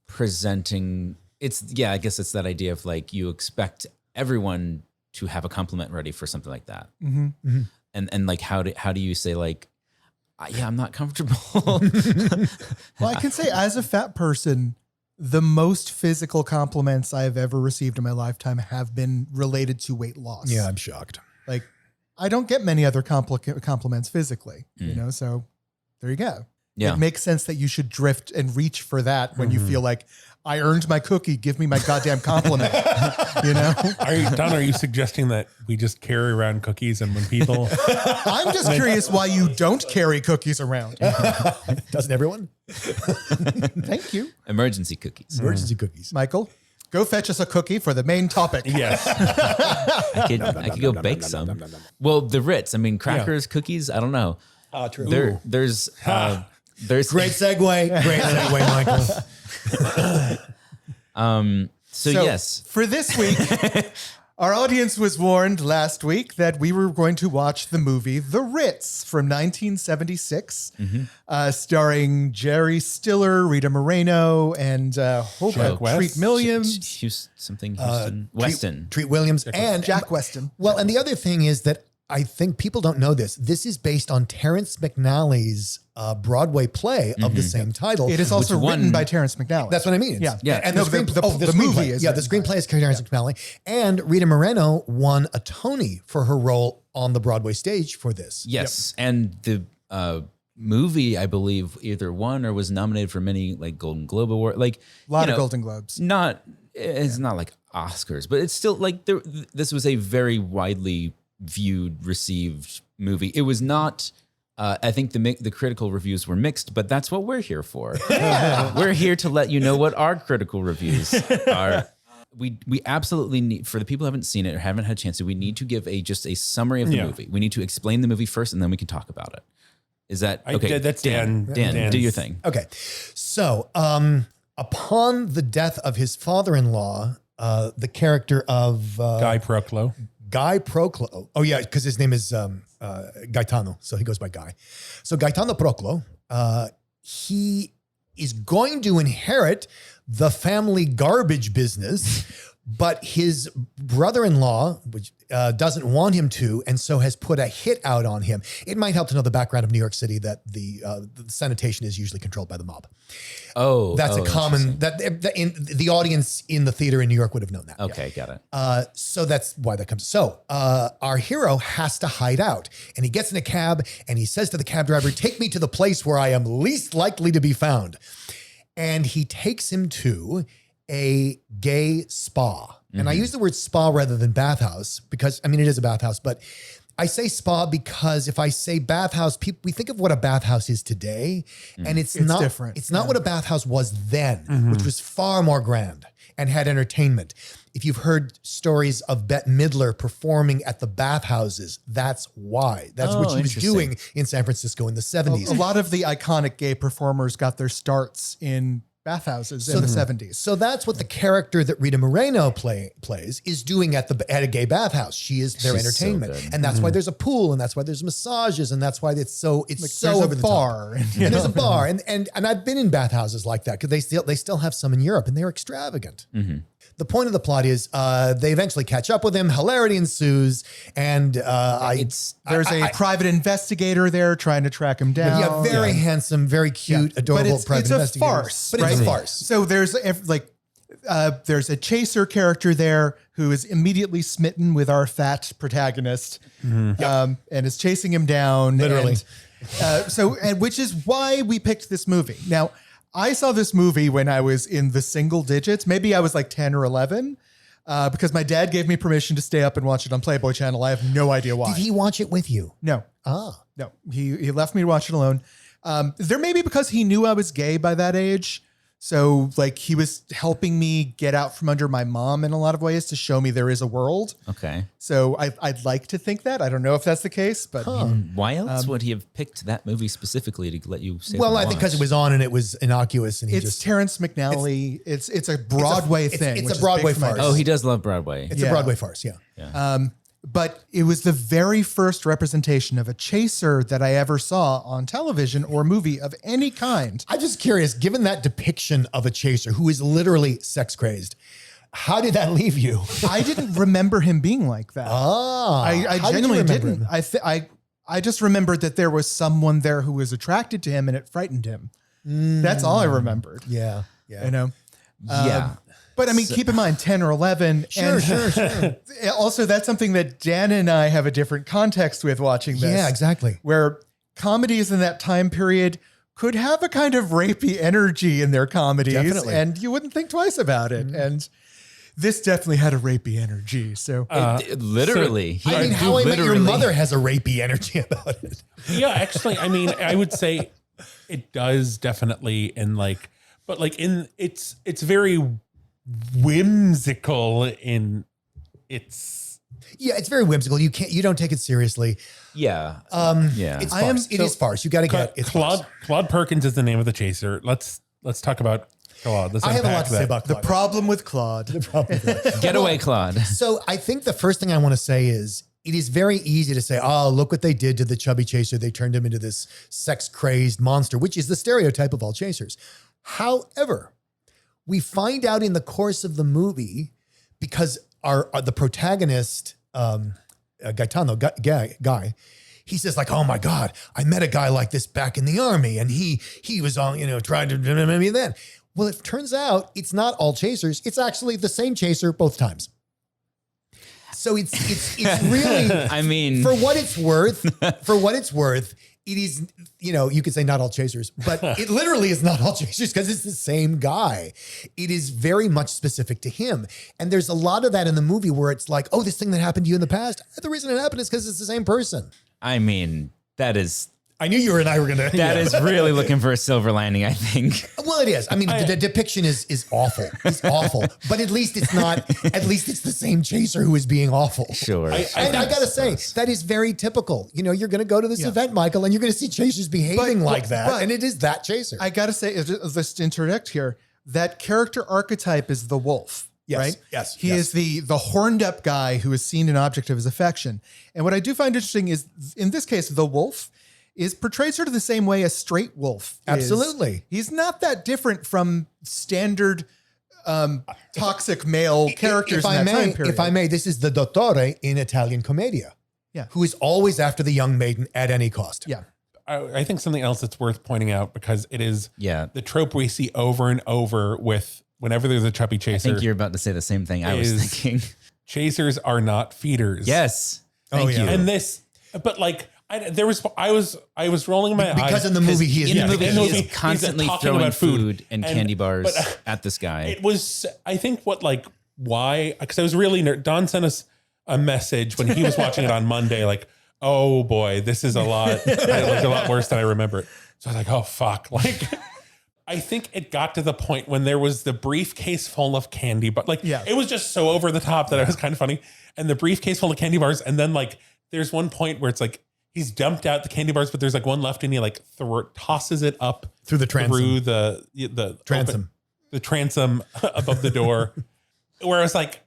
presenting. I guess it's that idea of like you expect everyone to have a compliment ready for something like that, and like how do you say like, I'm not comfortable. Well, I can say as a fat person, the most physical compliments I've ever received in my lifetime have been related to weight loss. Yeah, I'm shocked. Like I don't get many other compliments physically, so there you go. Yeah. It makes sense that you should drift and reach for that when you feel like I earned my cookie. Give me my goddamn compliment. Are you suggesting that we just carry around cookies and when people? I'm just curious why you don't carry cookies around. Doesn't everyone? Thank you. Emergency cookies. Emergency cookies. Michael, go fetch us a cookie for the main topic. Yes. I could go bake some. Well, the Ritz. I mean, crackers, cookies. I don't know. True. There's Great segue. Great segue, Michael. So yes, for this week, our audience was warned last week that we were going to watch the movie The Ritz from 1976, starring Jerry Stiller, Rita Moreno, and Treat Williams. Weston. Treat Williams and Jack Weston. Well, and the other thing is that I think people don't know this. This is based on Terrance McNally's Broadway play of the same title. It is also written by Terrence McNally. That's what I mean. Yeah. And No, the the movie is the screenplay is Terrance McNally. And Rita Moreno won a Tony for her role on the Broadway stage for this. Yes, and the movie, I believe, either won or was nominated for many like Golden Globe Award, like a lot of Golden Globes. It's not like Oscars, but it's still like this was a very widely viewed, received movie. It was not. I think the critical reviews were mixed, but that's what we're here for. We're here to let you know what our critical reviews are. We absolutely need, for the people who haven't seen it or haven't had a chance to, we need to give just a summary of the movie. We need to explain the movie first, and then we can talk about it. Is that okay? That's Dan. Dan, do your thing. Okay. So, upon the death of his father-in-law, the character of Guy Proclo. Oh yeah, because his name is Gaetano, so he goes by Guy. So Gaetano Proclo, he is going to inherit the family garbage business, but his brother-in-law, which doesn't want him to, and so has put a hit out on him. It might help to know the background of New York City, that the sanitation is usually controlled by the mob. That's a common, that in the audience in the theater in New York would have known that. Okay, got it. So that's why that comes. So our hero has to hide out, and he gets in a cab and he says to the cab driver, "Take me to the place where I am least likely to be found." And he takes him to a gay spa. And I use the word spa rather than bathhouse because, I mean, it is a bathhouse, but I say spa because if I say bathhouse, we think of what a bathhouse is today, and it's not different. It's not what a bathhouse was then, which was far more grand and had entertainment. If you've heard stories of Bette Midler performing at the bathhouses, that's why. That's what she was doing in San Francisco in the 70s. A lot of the iconic gay performers got their starts in bathhouses in the 70s. So that's what the character that Rita Moreno plays is doing at a gay bathhouse. She is their entertainment. So and that's why there's a pool, and that's why there's massages, and that's why it's so There's over a the bar. top. And there's a bar. And I've been in bathhouses like that because they still have some in Europe, and they're extravagant. The point of the plot is they eventually catch up with him. Hilarity ensues, and There's a private investigator there trying to track him down. yeah, very handsome, very cute, adorable but private it's a investigator. farce, But right? it's a farce. So there's a chaser character there who is immediately smitten with our fat protagonist, and is chasing him down. Literally. And which is why we picked this movie. Now, I saw this movie when I was in the single digits. Maybe I was like 10 or 11. Because my dad gave me permission to stay up and watch it on Playboy Channel. I have no idea why. Did he watch it with you? No. Ah. No, he left me to watch it alone. There may be because he knew I was gay by that age. So like he was helping me get out from under my mom in a lot of ways to show me there is a world. Okay. So I'd like to think that. I don't know if that's the case, but Why else would he have picked that movie specifically to let you say? Well, I think because it was on and it was innocuous, and he it's just Terrance McNally. It's a Broadway thing. it's which a is Broadway big for my farce. dad. Oh, he does love Broadway. it's Yeah. a Broadway farce. Yeah. But it was the very first representation of a chaser that I ever saw on television or movie of any kind. I'm just curious, given that depiction of a chaser who is literally sex crazed, how did that leave you? I didn't remember him being like that. I how did you genuinely remember didn't. him? I just remembered that there was someone there who was attracted to him and it frightened him. That's all I remembered. Yeah. You know? Yeah. But I mean, keep in mind 10 or 11. Sure. Also, that's something that Dan and I have a different context with watching this. Yeah, exactly. Where comedies in that time period could have a kind of rapey energy in their comedies. Definitely. And you wouldn't think twice about it. And this definitely had a rapey energy. So Literally. I mean, How I Met Your literally- Mother has a rapey energy about it. Yeah, actually, I mean, I would say it does definitely, and like, but like it's very whimsical in its. Yeah, it's very whimsical. You don't take it seriously. Yeah. Yeah. It's farce. It is farce. You got to get it's farce. Claude Perkins is the name of the chaser. Let's talk about Claude. Let's I have a lot unpack to say that. about the Claude. problem with Claude. Get away, Claude. So I think the first thing I want to say is it is very easy to say, oh, look what they did to the chubby chaser. They turned him into this sex-crazed monster, which is the stereotype of all chasers. However, we find out in the course of the movie, because the protagonist, Gaetano, guy, he says like, oh my God, I met a guy like this back in the army, and he was on, trying to me then. Well, it turns out it's not all chasers. It's actually the same chaser both times. So it's really, I mean, for what it's worth, it is, you could say not all chasers, but it literally is not all chasers because it's the same guy. It is very much specific to him. And there's a lot of that in the movie where it's like, oh, this thing that happened to you in the past, the reason it happened is because it's the same person. I mean, that is I knew you and I were going to. That is really looking for a silver lining, I think. Well, it is. I mean, the depiction is awful. It's awful. But at least it's not, at least it's the same chaser who is being awful. Sure. I got to say, that is very typical. You know, you're going to go to this event, Michael, and you're going to see chasers behaving like that. And it is that chaser. I got to say, let's interject here. That character archetype is the wolf. Yes, right? yes, He yes. is the horned up guy who is seen an object of his affection. And what I do find interesting is, in this case, the wolf is portrayed sort of the same way a straight wolf is. Absolutely. He's not that different from standard toxic male characters in that time period. If I may, this is the Dottore in Italian Commedia. Yeah. Who is always after the young maiden at any cost. Yeah. I think something else that's worth pointing out, because it is the trope we see over and over with whenever there's a chubby I chaser. think you're about to say the same thing I was thinking. Chasers are not feeders. Yes. Thank you. And this, but like, I was rolling my eyes. Because in the movie, he is in the movie, in the movie, he he's is constantly talking throwing about food and candy bars at this guy. It was, I think why, because I was really, Don sent us a message when he was watching it on Monday, like, oh boy, this is a lot worse than I remember it. So I was like, oh fuck. Like, I think it got to the point when there was the briefcase full of candy, but it was just so over the top that it was kind of funny. And the briefcase full of candy bars. And then there's one point where it's like, he's dumped out the candy bars, but there's one left, and he tosses it up through the transom. Through the transom. The transom above the door. Where I was like,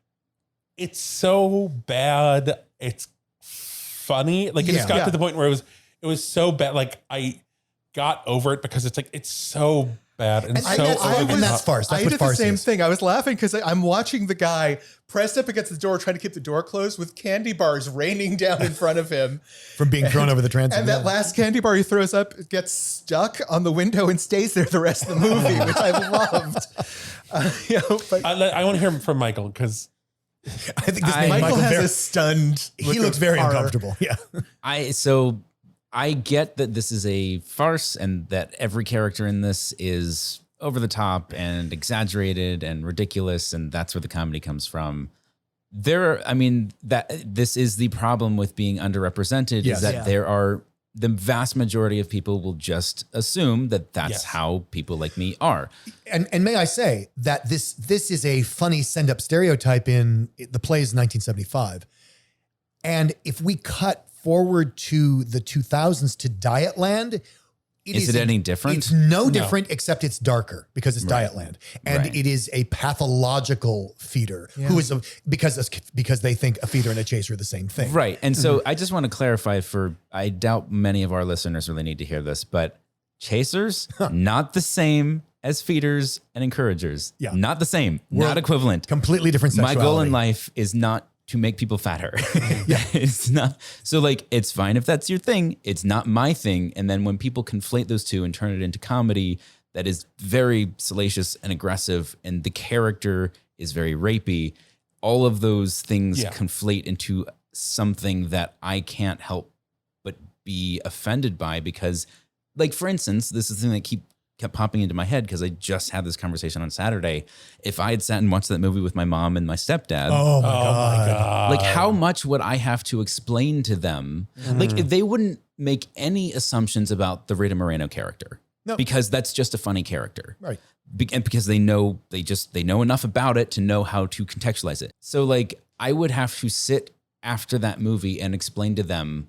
it's so bad. It's funny. Like, it just got to the point where it was so bad. Like, I got over it because it's so bad and so over the top. That's farce. That's I what did farce the same is. thing. I was laughing because I'm watching the guy pressed up against the door, trying to keep the door closed, with candy bars raining down in front of him from being thrown over the transom. And that last candy bar he throws up gets stuck on the window and stays there the rest of the movie, which I loved. But I want to hear from Michael, because I think this Michael has a stunned. He looks very uncomfortable. Yeah. I get that this is a farce and that every character in this is over the top and exaggerated and ridiculous, and that's where the comedy comes from. This is the problem with being underrepresented, is that there are the vast majority of people will just assume that that's how people like me are. And may I say that this is a funny send-up stereotype in the plays 1975. And if we cut forward to the 2000s to Dietland, is it any different? It's no different, except it's darker because it's Dietland. And it is a pathological feeder who is because they think a feeder and a chaser are the same thing. Right. And so I just want to clarify, I doubt many of our listeners really need to hear this, but chasers, not the same as feeders and encouragers. Yeah. Not the same, not equivalent. Completely different sexuality. My goal in life is not to make people fatter. It's not. So it's fine if that's your thing. It's not my thing. And then when people conflate those two and turn it into comedy that is very salacious and aggressive, and the character is very rapey, all of those things conflate into something that I can't help but be offended by, because, for instance, this is the thing that kept popping into my head because I just had this conversation on Saturday. If I had sat and watched that movie with my mom and my stepdad, oh my God. How much would I have to explain to them? They wouldn't make any assumptions about the Rita Moreno character, because that's just a funny character, right? And because they know enough about it to know how to contextualize it. So I would have to sit after that movie and explain to them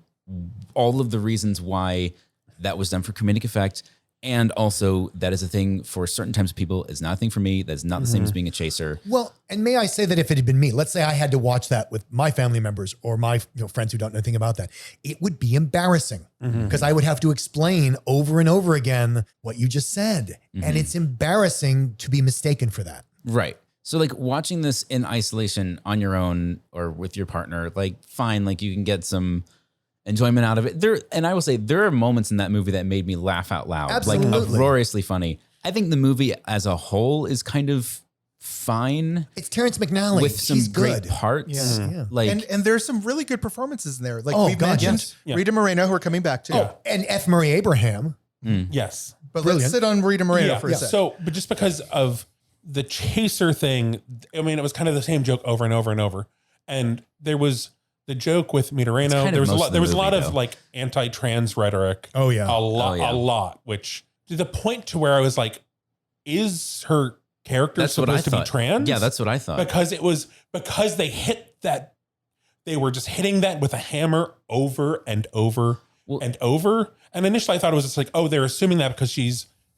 all of the reasons why that was done for comedic effect. And also, that is a thing for certain types of people. It's not a thing for me. That's not the same as being a chaser. Well, and may I say that if it had been me, let's say I had to watch that with my family members or my friends who don't know anything about that, it would be embarrassing because I would have to explain over and over again what you just said. And it's embarrassing to be mistaken for that. Right. So watching this in isolation on your own or with your partner, fine, you can get some enjoyment out of it. And I will say there are moments in that movie that made me laugh out loud. Absolutely. Uproariously funny. I think the movie as a whole is kind of fine. It's Terrance McNally. With some He's great good. parts. And there's some really good performances in there. We've God, mentioned Rita Moreno, who we're coming back to. And F. Murray Abraham. Yes. But let's sit on Rita Moreno for a second. So, but just because of the chaser thing, it was kind of the same joke over and over and over. And there was the joke with Mitoreno, kind of there was a most lot. of There the was a lot movie, of though. like anti-trans rhetoric. Oh, yeah. a lot, Oh, yeah. a lot. Which to the point to where I was like, is her character That's what I supposed to be thought. trans? Yeah, that's what I thought. Because they hit that. They were just hitting that with a hammer over and over and over. And initially I thought it was just like, oh, they're assuming that because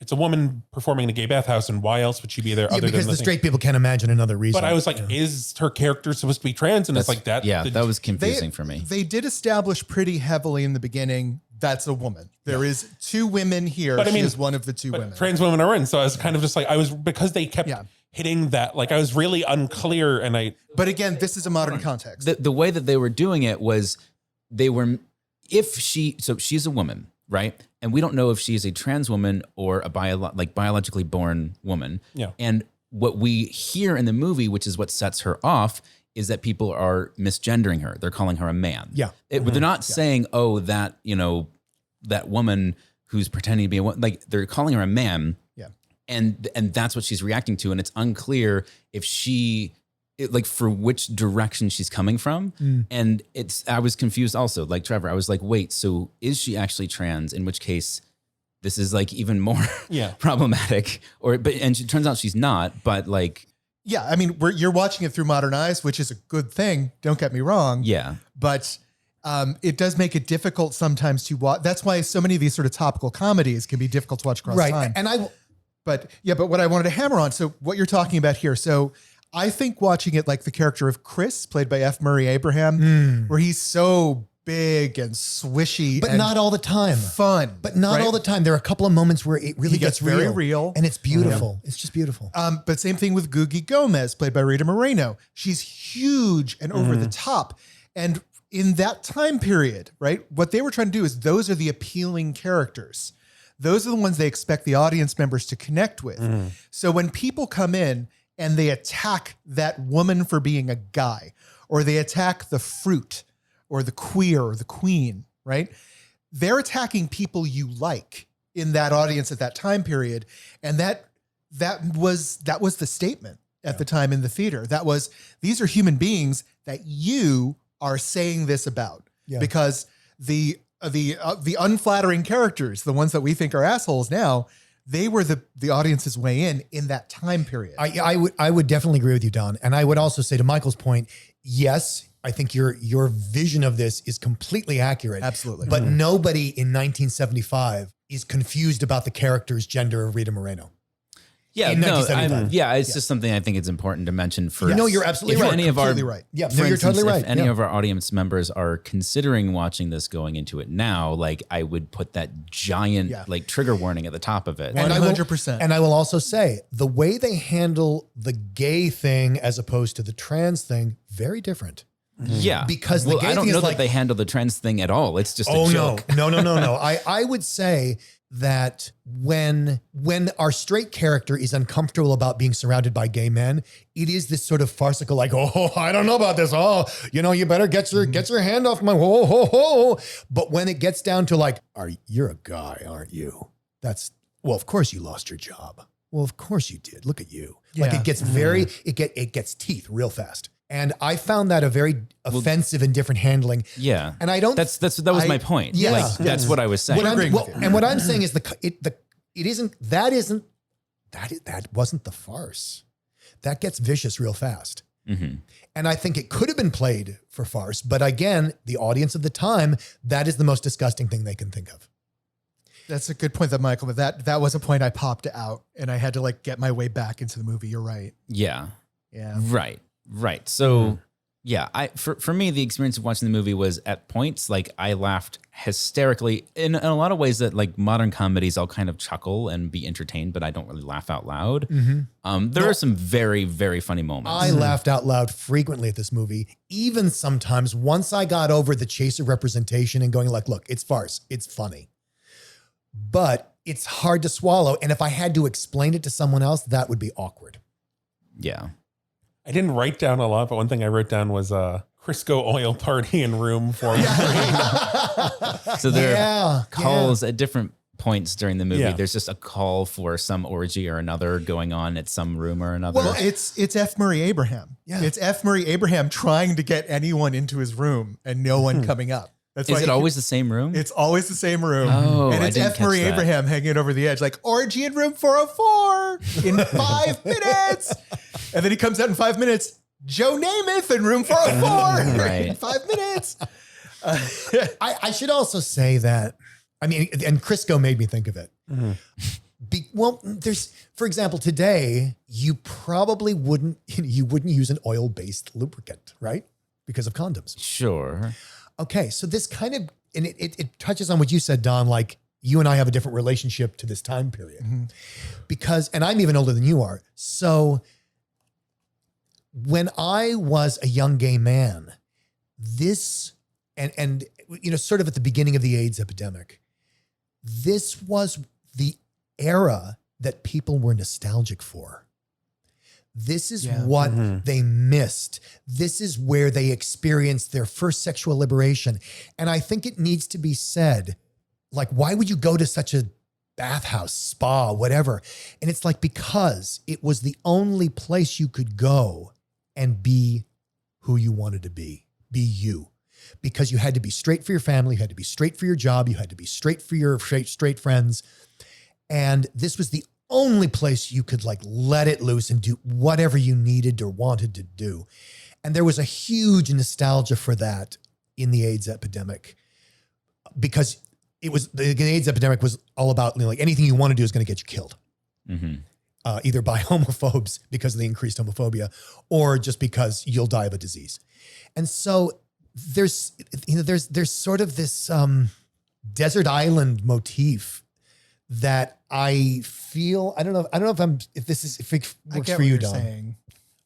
it's a woman performing in a gay bathhouse, and why else would she be there? Yeah, other because than the thing? straight people can't imagine another reason. But I was like, is her character supposed to be trans? And it's like that. Yeah, that was confusing for me. They did establish pretty heavily in the beginning that's a woman. There is two women here. But I mean, she is one of the two women. Trans women are in. So I was kind of just like, because they kept hitting that, like I was really unclear. And But again, this is a modern context. The way that they were doing it was so she's a woman, right? And we don't know if she's a trans woman or a biologically born woman. Yeah. And what we hear in the movie, which is what sets her off, is that people are misgendering her. They're calling her a man. Yeah. They're not saying, oh, that woman who's pretending to be a woman, like they're calling her a man. Yeah. And that's what she's reacting to. And it's unclear if for which direction she's coming from. And I was confused also, like Trevor, I was like, wait, so is she actually trans? In which case this is like even more problematic, and it turns out she's not, but like, yeah. I mean, you're watching it through modern eyes, which is a good thing. Don't get me wrong. yeah. But it does make it difficult sometimes to watch. That's why so many of these sort of topical comedies can be difficult to watch across time. And But what I wanted to hammer on, so what you're talking about here. So I think watching it like the character of Chris, played by F. Murray Abraham, where he's so big and swishy, but and not all the time. fun. But not right? all the time. There are a couple of moments where it really He gets gets very real. and it's beautiful. It's just beautiful. But same thing with Googie Gomez, played by Rita Moreno. She's huge and over the top. And in that time period, right, what they were trying to do is those are the appealing characters. Those are the ones they expect the audience members to connect with. So when people come in and they attack that woman for being a guy, or they attack the fruit or the queer or the queen, right? They're attacking people you like in that audience at that time period. And that was the statement at the time in the theater. That was, these are human beings that you are saying this about, because the unflattering characters, the ones that we think are assholes now, they were the audience's way in that time period. I would definitely agree with you, Don. And I would also say, to Michael's point, yes, I think your vision of this is completely accurate. Absolutely. But nobody in 1975 is confused about the character's gender of Rita Moreno. Yeah, In no, 1975. it's just something I think it's important to mention for. No, you're absolutely if right. any of our, Completely right. Yeah, for no, you're instance, totally right. If any Yeah. of our audience members are considering watching this going into it now, like I would put that giant like trigger warning at the top of it. And I will- 100%. And I will also say, the way they handle the gay thing as opposed to the trans thing, very different. Yeah, Because the gay I don't thing is know like- that they handle the trans thing at all. It's just a Oh, joke. no. I would say that when our straight character is uncomfortable about being surrounded by gay men, it is this sort of farcical, like, oh, I don't know about this. Oh, you better get your hand off my, whoa, whoa, whoa. But when it gets down to like, you're a guy, aren't you? Well, of course you lost your job. Well, of course you did. Look at you. Like Yeah. it gets it gets teeth real fast. And I found that a very offensive and different handling. Yeah, And I don't. that was my point. Yeah. like, that's what I was saying. What I'm saying is that wasn't the farce. That gets vicious real fast. And I think it could have been played for farce, but again, the audience of the time, that is the most disgusting thing they can think of. That's a good point, Michael. But that was a point I popped out, and I had to like get my way back into the movie. You're right. Yeah, Yeah. right. So yeah, for me, the experience of watching the movie was at points like I laughed hysterically in a lot of ways that like modern comedies, I'll kind of chuckle and be entertained, but I don't really laugh out loud. There are some very, very funny moments. I laughed out loud frequently at this movie, even sometimes once I got over the chaser representation and going like, look, it's farce. It's funny, but it's hard to swallow. And if I had to explain it to someone else, that would be awkward. Yeah. I didn't write down a lot, but one thing I wrote down was a Crisco oil party in room 413. So there Yeah, are calls at different points during the movie. Yeah. There's just a call for some orgy or another going on at some room or another. Well, it's F. Murray Abraham. Yeah. It's F. Murray Abraham trying to get anyone into his room and no one coming up. That's Is it always the same room? It's always the same room. Oh, and I it's didn't F. Murray catch that. Abraham hanging over the edge, like orgy in room 404 in 5 minutes. And then he comes out in 5 minutes. Joe Namath in room 404 Right. in 5 minutes. I should also say that, I mean, and Crisco made me think of it. There's, for example, today, you probably wouldn't use an oil-based lubricant, right? Because of condoms. Sure. Okay, so this kind of, and it touches on what you said, Don, like you and I have a different relationship to this time period. Because, and I'm even older than you are. So when I was a young gay man, this, and you know, sort of at the beginning of the AIDS epidemic, this was the era that people were nostalgic for. This is what they missed. This is where they experienced their first sexual liberation. And I think it needs to be said, like, why would you go to such a bathhouse, spa, whatever? And it's like, because it was the only place you could go and be who you wanted to be you. Because you had to be straight for your family, you had to be straight for your job, you had to be straight for your straight friends. And this was the only place you could like let it loose and do whatever you needed or wanted to do. And there was a huge nostalgia for that in the AIDS epidemic, because it was, the AIDS epidemic was all about, you know, like anything you want to do is going to get you killed. Either by homophobes because of the increased homophobia, or just because you'll die of a disease. And so there's sort of this desert island motif that I feel, I don't know if it works for you, Don. Saying.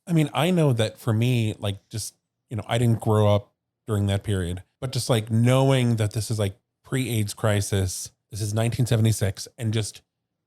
I mean, I know that for me, like, just, you know, I didn't grow up during that period, but just like knowing that this is like pre-AIDS crisis, this is 1976, and just,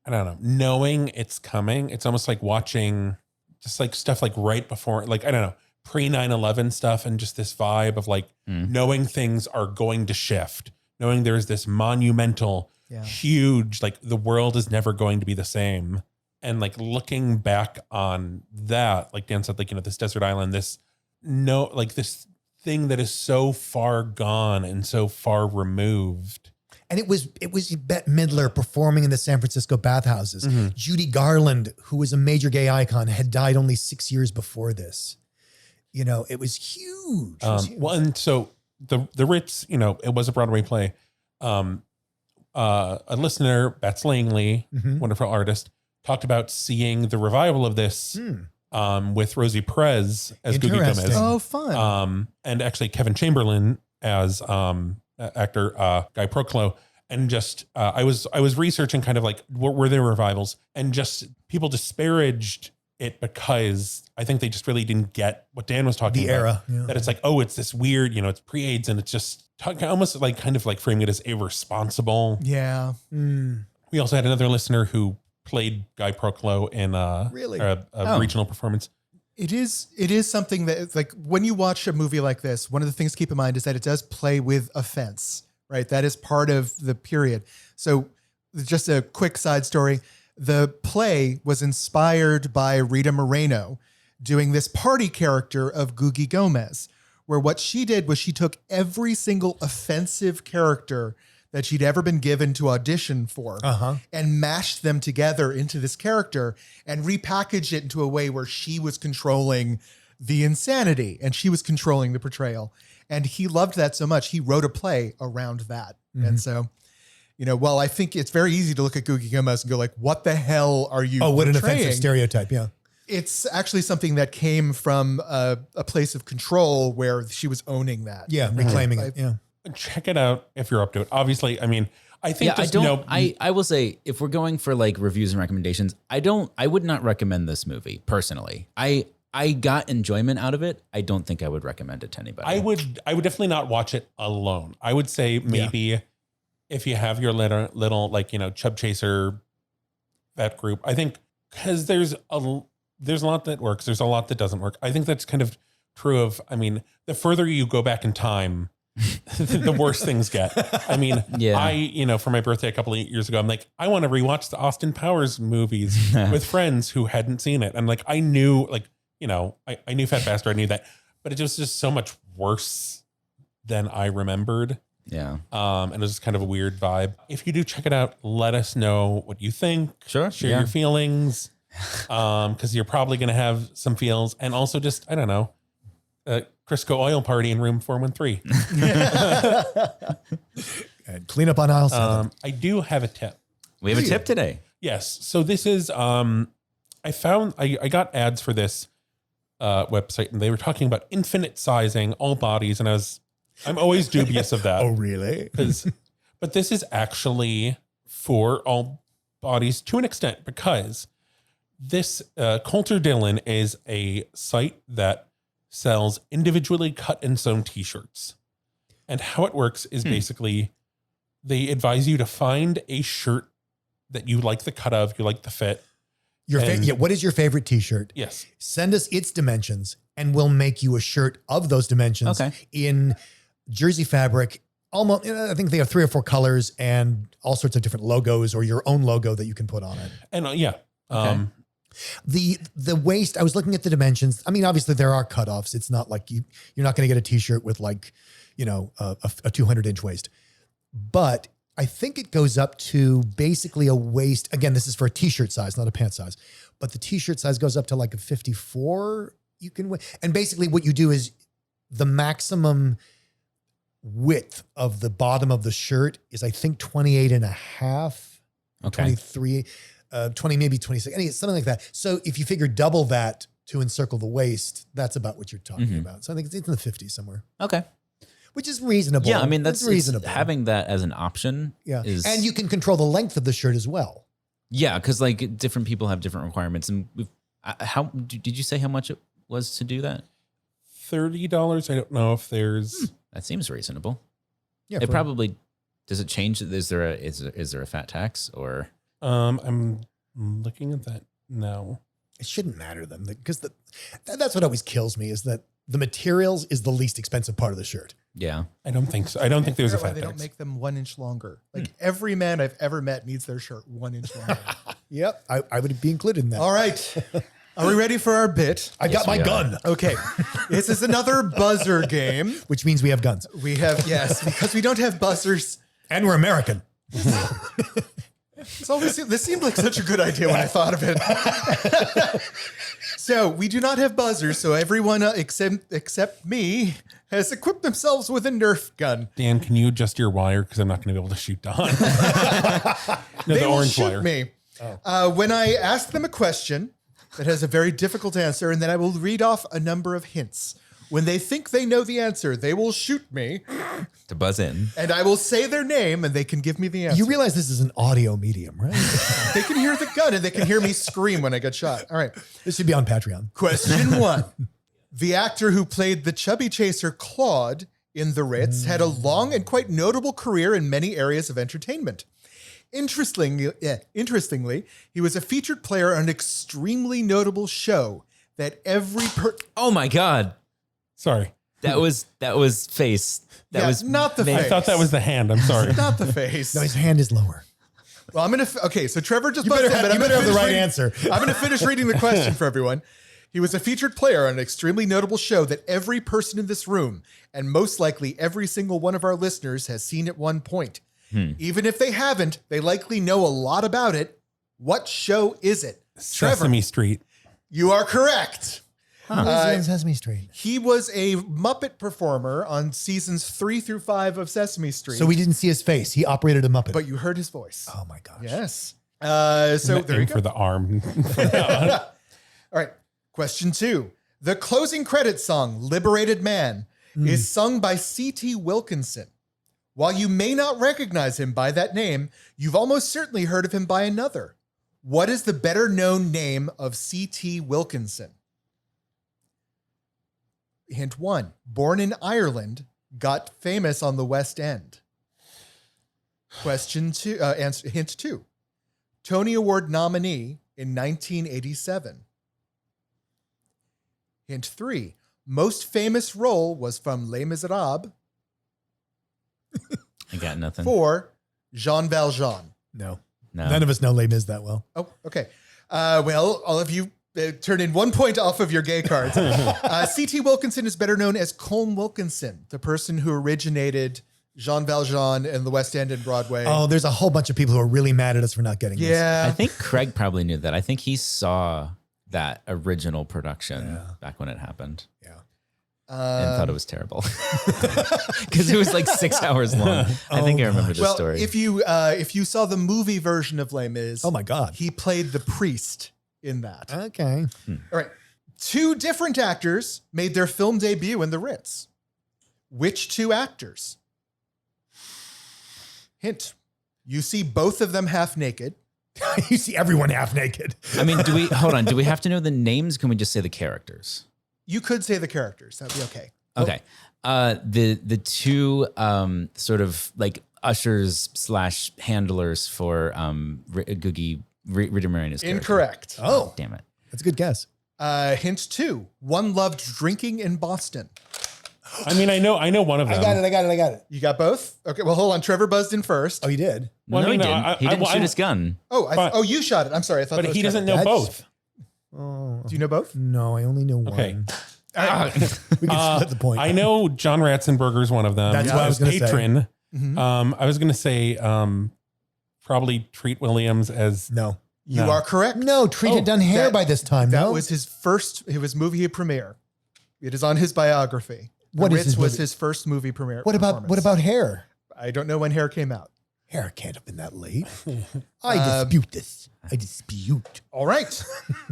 I don't know, knowing it's coming, it's almost like watching just like stuff like right before, like, I don't know, pre 9/11 stuff, and just this vibe of like knowing things are going to shift, knowing there's this monumental, huge, like the world is never going to be the same. And like looking back on that, like Dan said, like, you know, this desert island, this this thing that is so far gone and so far removed. And it was Bette Midler performing in the San Francisco bathhouses. Judy Garland, who was a major gay icon, had died only 6 years before this. You know, it was huge. Well, and so the Ritz, you know, it was a Broadway play. A listener, Bats Langley, wonderful artist, talked about seeing the revival of this with Rosie Perez as Googie Gomez. Oh, fun. And actually Kevin Chamberlain as actor Guy Proclo. And just I was researching kind of like what were their revivals, and just people disparaged it because I think they just really didn't get what Dan was talking about. The era. That it's like, oh, it's this weird, you know, it's pre-AIDS, and it's just almost like kind of like framing it as irresponsible. Yeah. We also had another listener who played Guy Proclo in a regional performance. It is something that, like, when you watch a movie like this, one of the things to keep in mind is that it does play with offense, right? That is part of the period. So just a quick side story. The play was inspired by Rita Moreno doing this party character of Googie Gomez, where what she did was she took every single offensive character that she'd ever been given to audition for and mashed them together into this character and repackaged it into a way where she was controlling the insanity and she was controlling the portrayal. And he loved that so much, he wrote a play around that. And so, you know, while I think it's very easy to look at Googie Gomez and go like, what the hell are you what an portraying? offensive stereotype, yeah. It's actually something that came from a place of control where she was owning that. Yeah, reclaiming it, yeah. Check it out if you're up to it. Obviously, I mean, I think I will say, if we're going for like reviews and recommendations, I would not recommend this movie personally. I got enjoyment out of it. I don't think I would recommend it to anybody. I would definitely not watch it alone. I would say maybe if you have your little like, you know, chub chaser, that group, I think, because there's a lot that works. There's a lot that doesn't work. I think that's kind of true of, I mean, the further you go back in time, the worse things get. I mean, you know, for my birthday a couple of years ago, I'm like, I want to rewatch the Austin Powers movies with friends who hadn't seen it. And like, I knew, like, I knew Fat Bastard, I knew that, but it was just so much worse than I remembered. Yeah. And it was just kind of a weird vibe. If you do check it out, let us know what you think. Sure. Share your feelings. Because you're probably going to have some feels. And also just, I don't know, Crisco oil party in room 413. And clean up on aisle 7. I do have a tip. We have a tip today. Yes. So this is, I got ads for this website, and they were talking about infinite sizing all bodies. And I'm always dubious of that. Oh, really? But this is actually for all bodies to an extent, because this Coulter Dillon is a site that sells individually cut and sewn t-shirts. And how it works is basically they advise you to find a shirt that you like the cut of, you like the fit. What is your favorite t-shirt? Yes. Send us its dimensions and we'll make you a shirt of those dimensions in jersey fabric. Almost, I think they have 3 or 4 colors and all sorts of different logos or your own logo that you can put on it. And the waist, I was looking at the dimensions. I mean, obviously there are cutoffs. It's not like you're not going to get a t-shirt with a 200-inch waist, but I think it goes up to basically a waist. Again, this is for a t-shirt size, not a pant size, but the t-shirt size goes up to like a 54. You can, and basically what you do is the maximum width of the bottom of the shirt is, I think, 28 and a half, 23, 20, maybe 26, something like that. So if you figure double that to encircle the waist, that's about what you're talking about. So I think it's in the 50s somewhere. Okay. Which is reasonable. Yeah, I mean, that's reasonable. Having that as an option is... And you can control the length of the shirt as well. Yeah, because like different people have different requirements. And did you say how much it was to do that? $30. I don't know if there's... That seems reasonable. Yeah, it probably... Does it change? Is there a fat tax or... I'm looking at that now. It shouldn't matter then, because that's what always kills me is that the materials is the least expensive part of the shirt. Yeah. I don't think so. I don't think there's a fat They tax. don't make them 1 inch longer. Like every man I've ever met needs their shirt 1 inch longer. Yep. I would be included in that. All right. Are we ready for our bit? I got my gun. Okay. This is another buzzer game. Which means we have guns. We have, yes, because we don't have buzzers. And we're American. This seemed like such a good idea when I thought of it. So we do not have buzzers. So everyone except me has equipped themselves with a Nerf gun. Dan, can you adjust your wire? Because I'm not going to be able to shoot Don. They will shoot me. When I ask them a question that has a very difficult answer, and then I will read off a number of hints. When they think they know the answer, they will shoot me. To buzz in. And I will say their name and they can give me the answer. You realize this is an audio medium, right? They can hear the gun and they can hear me scream when I get shot. All right. This should be on Patreon. Question 1. The actor who played the chubby chaser Claude in The Ritz had a long and quite notable career in many areas of entertainment. Interestingly, he was a featured player on an extremely notable show that Oh my God. Sorry. That was face. That was not the face. I thought that was the hand. I'm sorry. Not the face. No, his hand is lower. Well, I'm going to... Okay, so Trevor just... You better have the right answer. I'm going to finish reading the question for everyone. He was a featured player on an extremely notable show that every person in this room, and most likely every single one of our listeners, has seen at one point. Even if they haven't, they likely know a lot about it. What show is it? Sesame Street. You are correct. Sesame Street. He was a Muppet performer on seasons 3 through 5 of Sesame Street. So we didn't see his face. He operated a Muppet. But you heard his voice. Oh my gosh. Yes. So there you go. For the arm. All right. Question 2. The closing credits song, Liberated Man, is sung by C.T. Wilkinson. While you may not recognize him by that name, you've almost certainly heard of him by another. What is the better known name of C.T. Wilkinson? Hint 1. Born in Ireland, got famous on the West End. Question 2. Hint 2. Tony Award nominee in 1987. Hint 3. Most famous role was from Les Miserables. I got nothing. 4. Jean Valjean. No. No. None of us know Les Mis that well. Oh, okay. Well, all of you Turn in 1 point off of your gay cards. C.T. Wilkinson is better known as Colm Wilkinson, the person who originated Jean Valjean and the West End and Broadway. Oh, there's a whole bunch of people who are really mad at us for not getting this. Yeah. I think Craig probably knew that. I think he saw that original production back when it happened. Yeah. And thought it was terrible because it was like 6 hours long. I think I remember this story. If you saw the movie version of Les Mis, Oh my God. he played the priest in that. Okay. All right. 2 different actors made their film debut in the Ritz. Which 2 actors? Hint. You see both of them half naked. You see everyone half naked. I mean, do we have to know the names? Can we just say the characters? You could say the characters. That'd be okay. Okay. The 2 sort of like ushers / handlers for Googie Rita Moreno's character. Incorrect. Oh, Damn it. that's a good guess. Hint 2. One loved drinking in Boston. I mean, I know one of them. I got it. You got both? Okay, well, hold on. Trevor buzzed in first. Oh, you did? No, Well, he no, didn't. He didn't shoot his gun. Oh, you shot it. I'm sorry. I thought But that was he doesn't Trevor. know That's- both. Oh, Do you know both? no, I only know one. Okay. We can split the point. I know John Ratzenberger is one of them. That's what I was gonna say. Patron. Mhm. I was going to say probably Treat Williams as No. You No. are correct. No, Treat had done hair that- by this time. That no? was his movie premiere. It is on his biography. What is Ritz his was movie? his first movie premiere. What about hair? I don't know when Hair came out. Hair can't have been that late. I dispute this. I dispute. All right.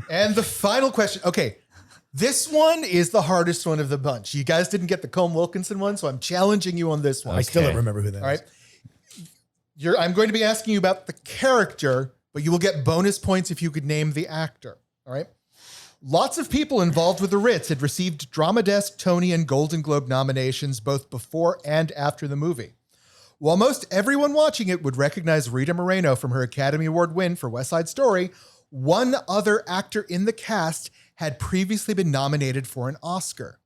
And the final question. Okay. This one is the hardest one of the bunch. You guys didn't get the Colm Wilkinson one, so I'm challenging you on this one. I still don't Okay. remember who that is. All right. I'm going to be asking you about the character, but you will get bonus points if you could name the actor. All right. Lots of people involved with the Ritz had received Drama Desk, Tony, and Golden Globe nominations both before and after the movie. While most everyone watching it would recognize Rita Moreno from her Academy Award win for West Side Story, one other actor in the cast had previously been nominated for an Oscar.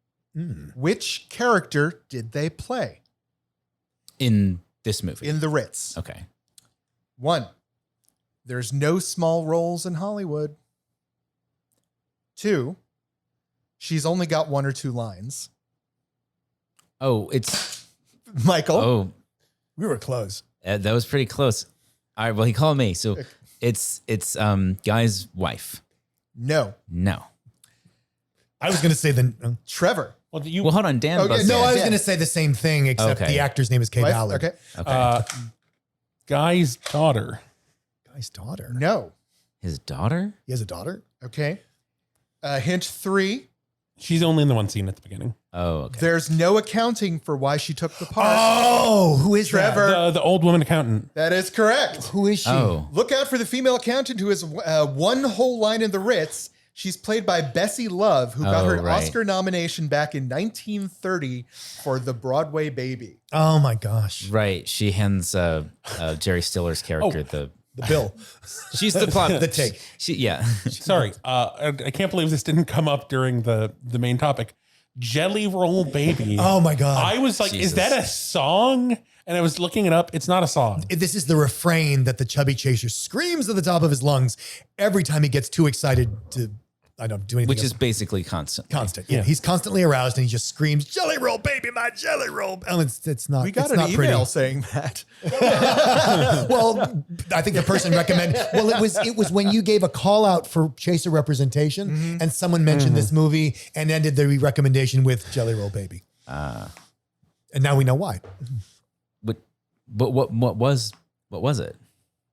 Which character did they play In this movie. in the Ritz? Okay. 1. There's no small roles in Hollywood. 2. She's only got 1 or 2 lines. Oh, it's Michael. We were close. That was pretty close. All right. Well, he called me, so it's Guy's wife. No. No. I was going to say Trevor. well, you. Well, hold on, Dan. Okay, buzzed No, in. I was Yeah. going to say the same thing, except Okay. the actor's name is Kay Wife? Ballard. Okay. Okay. Guy's daughter. Guy's daughter. No. His daughter. He has a daughter? Okay. Hint 3. She's only in the one scene at the beginning. Oh, okay. There's no accounting for why she took the part. Oh, who is Trevor. The old woman accountant. That is correct. Who is she? Oh, Look out for the female accountant who has 1 whole line in the Ritz. She's played by Bessie Love, who got Oh, her right. Oscar nomination back in 1930 for The Broadway Baby. Oh my gosh. right. She hands Jerry Stiller's character the. The bill. She's the plot. The take. Yeah. Sorry, I can't believe this didn't come up during the main topic. Jelly Roll Baby. Oh my God. I was like, Jesus. is that a song? And I was looking it up. It's not a song. This is the refrain that the chubby chaser screams at the top of his lungs every time he gets too excited to, I don't do anything. Which else. is basically constant. constant. Yeah. Yeah. He's constantly aroused and he just screams, "Jelly roll, baby, my jelly roll." Oh, it's not. We got it's an not email pretty. saying that. Well, I think the person recommended. Well, it was when you gave a call out for chaser representation, and someone mentioned this movie and ended the recommendation with "Jelly Roll Baby," and now we know why. But what was it?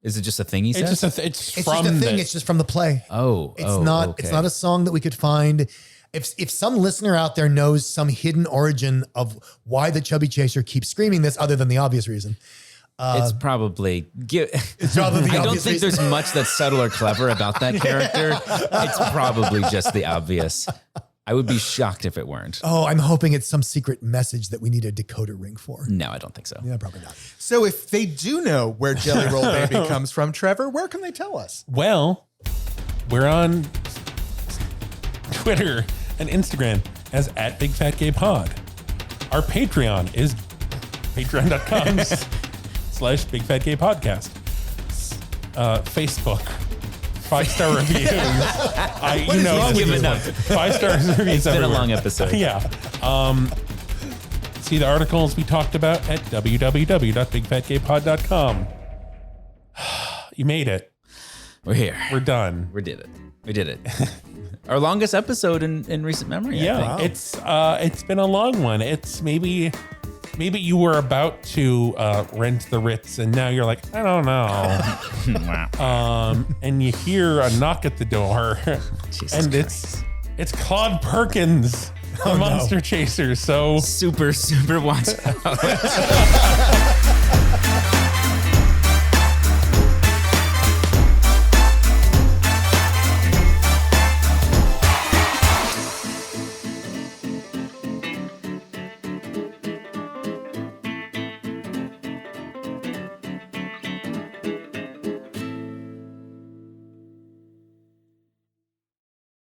Is it just a thing he It's says? just it's It's from just a thing. the- It's just from the play. Oh, It's not. okay. It's not a song that we could find. If some listener out there knows some hidden origin of why the chubby chaser keeps screaming this, other than the obvious reason, It's probably. it's rather the I don't obvious think reason. there's much that's subtle or clever about that character. It's probably just the obvious. I would be shocked if it weren't. Oh, I'm hoping it's some secret message that we need a decoder ring for. No, I don't think so. Yeah, probably not. So if they do know where Jelly Roll Baby comes from, Trevor, where can they tell us? Well, we're on Twitter and Instagram as @BigFatGayPod. Our Patreon is patreon.com/BigFatGayPodcast. Facebook. 5-star reviews. What is wrong with you? 5-star reviews. It's been a everywhere. long episode. Yeah. See the articles we talked about at www.bigfatgaypod.com. You made it. We're here. We're done. We did it. Our longest episode in recent memory. Yeah, I think. it's been a long one. It's maybe you were about to rent the Ritz and now you're like, I don't know. And you hear a knock at the door, Jesus and Christ. it's Claude Perkins, the monster chaser. So Super watch out.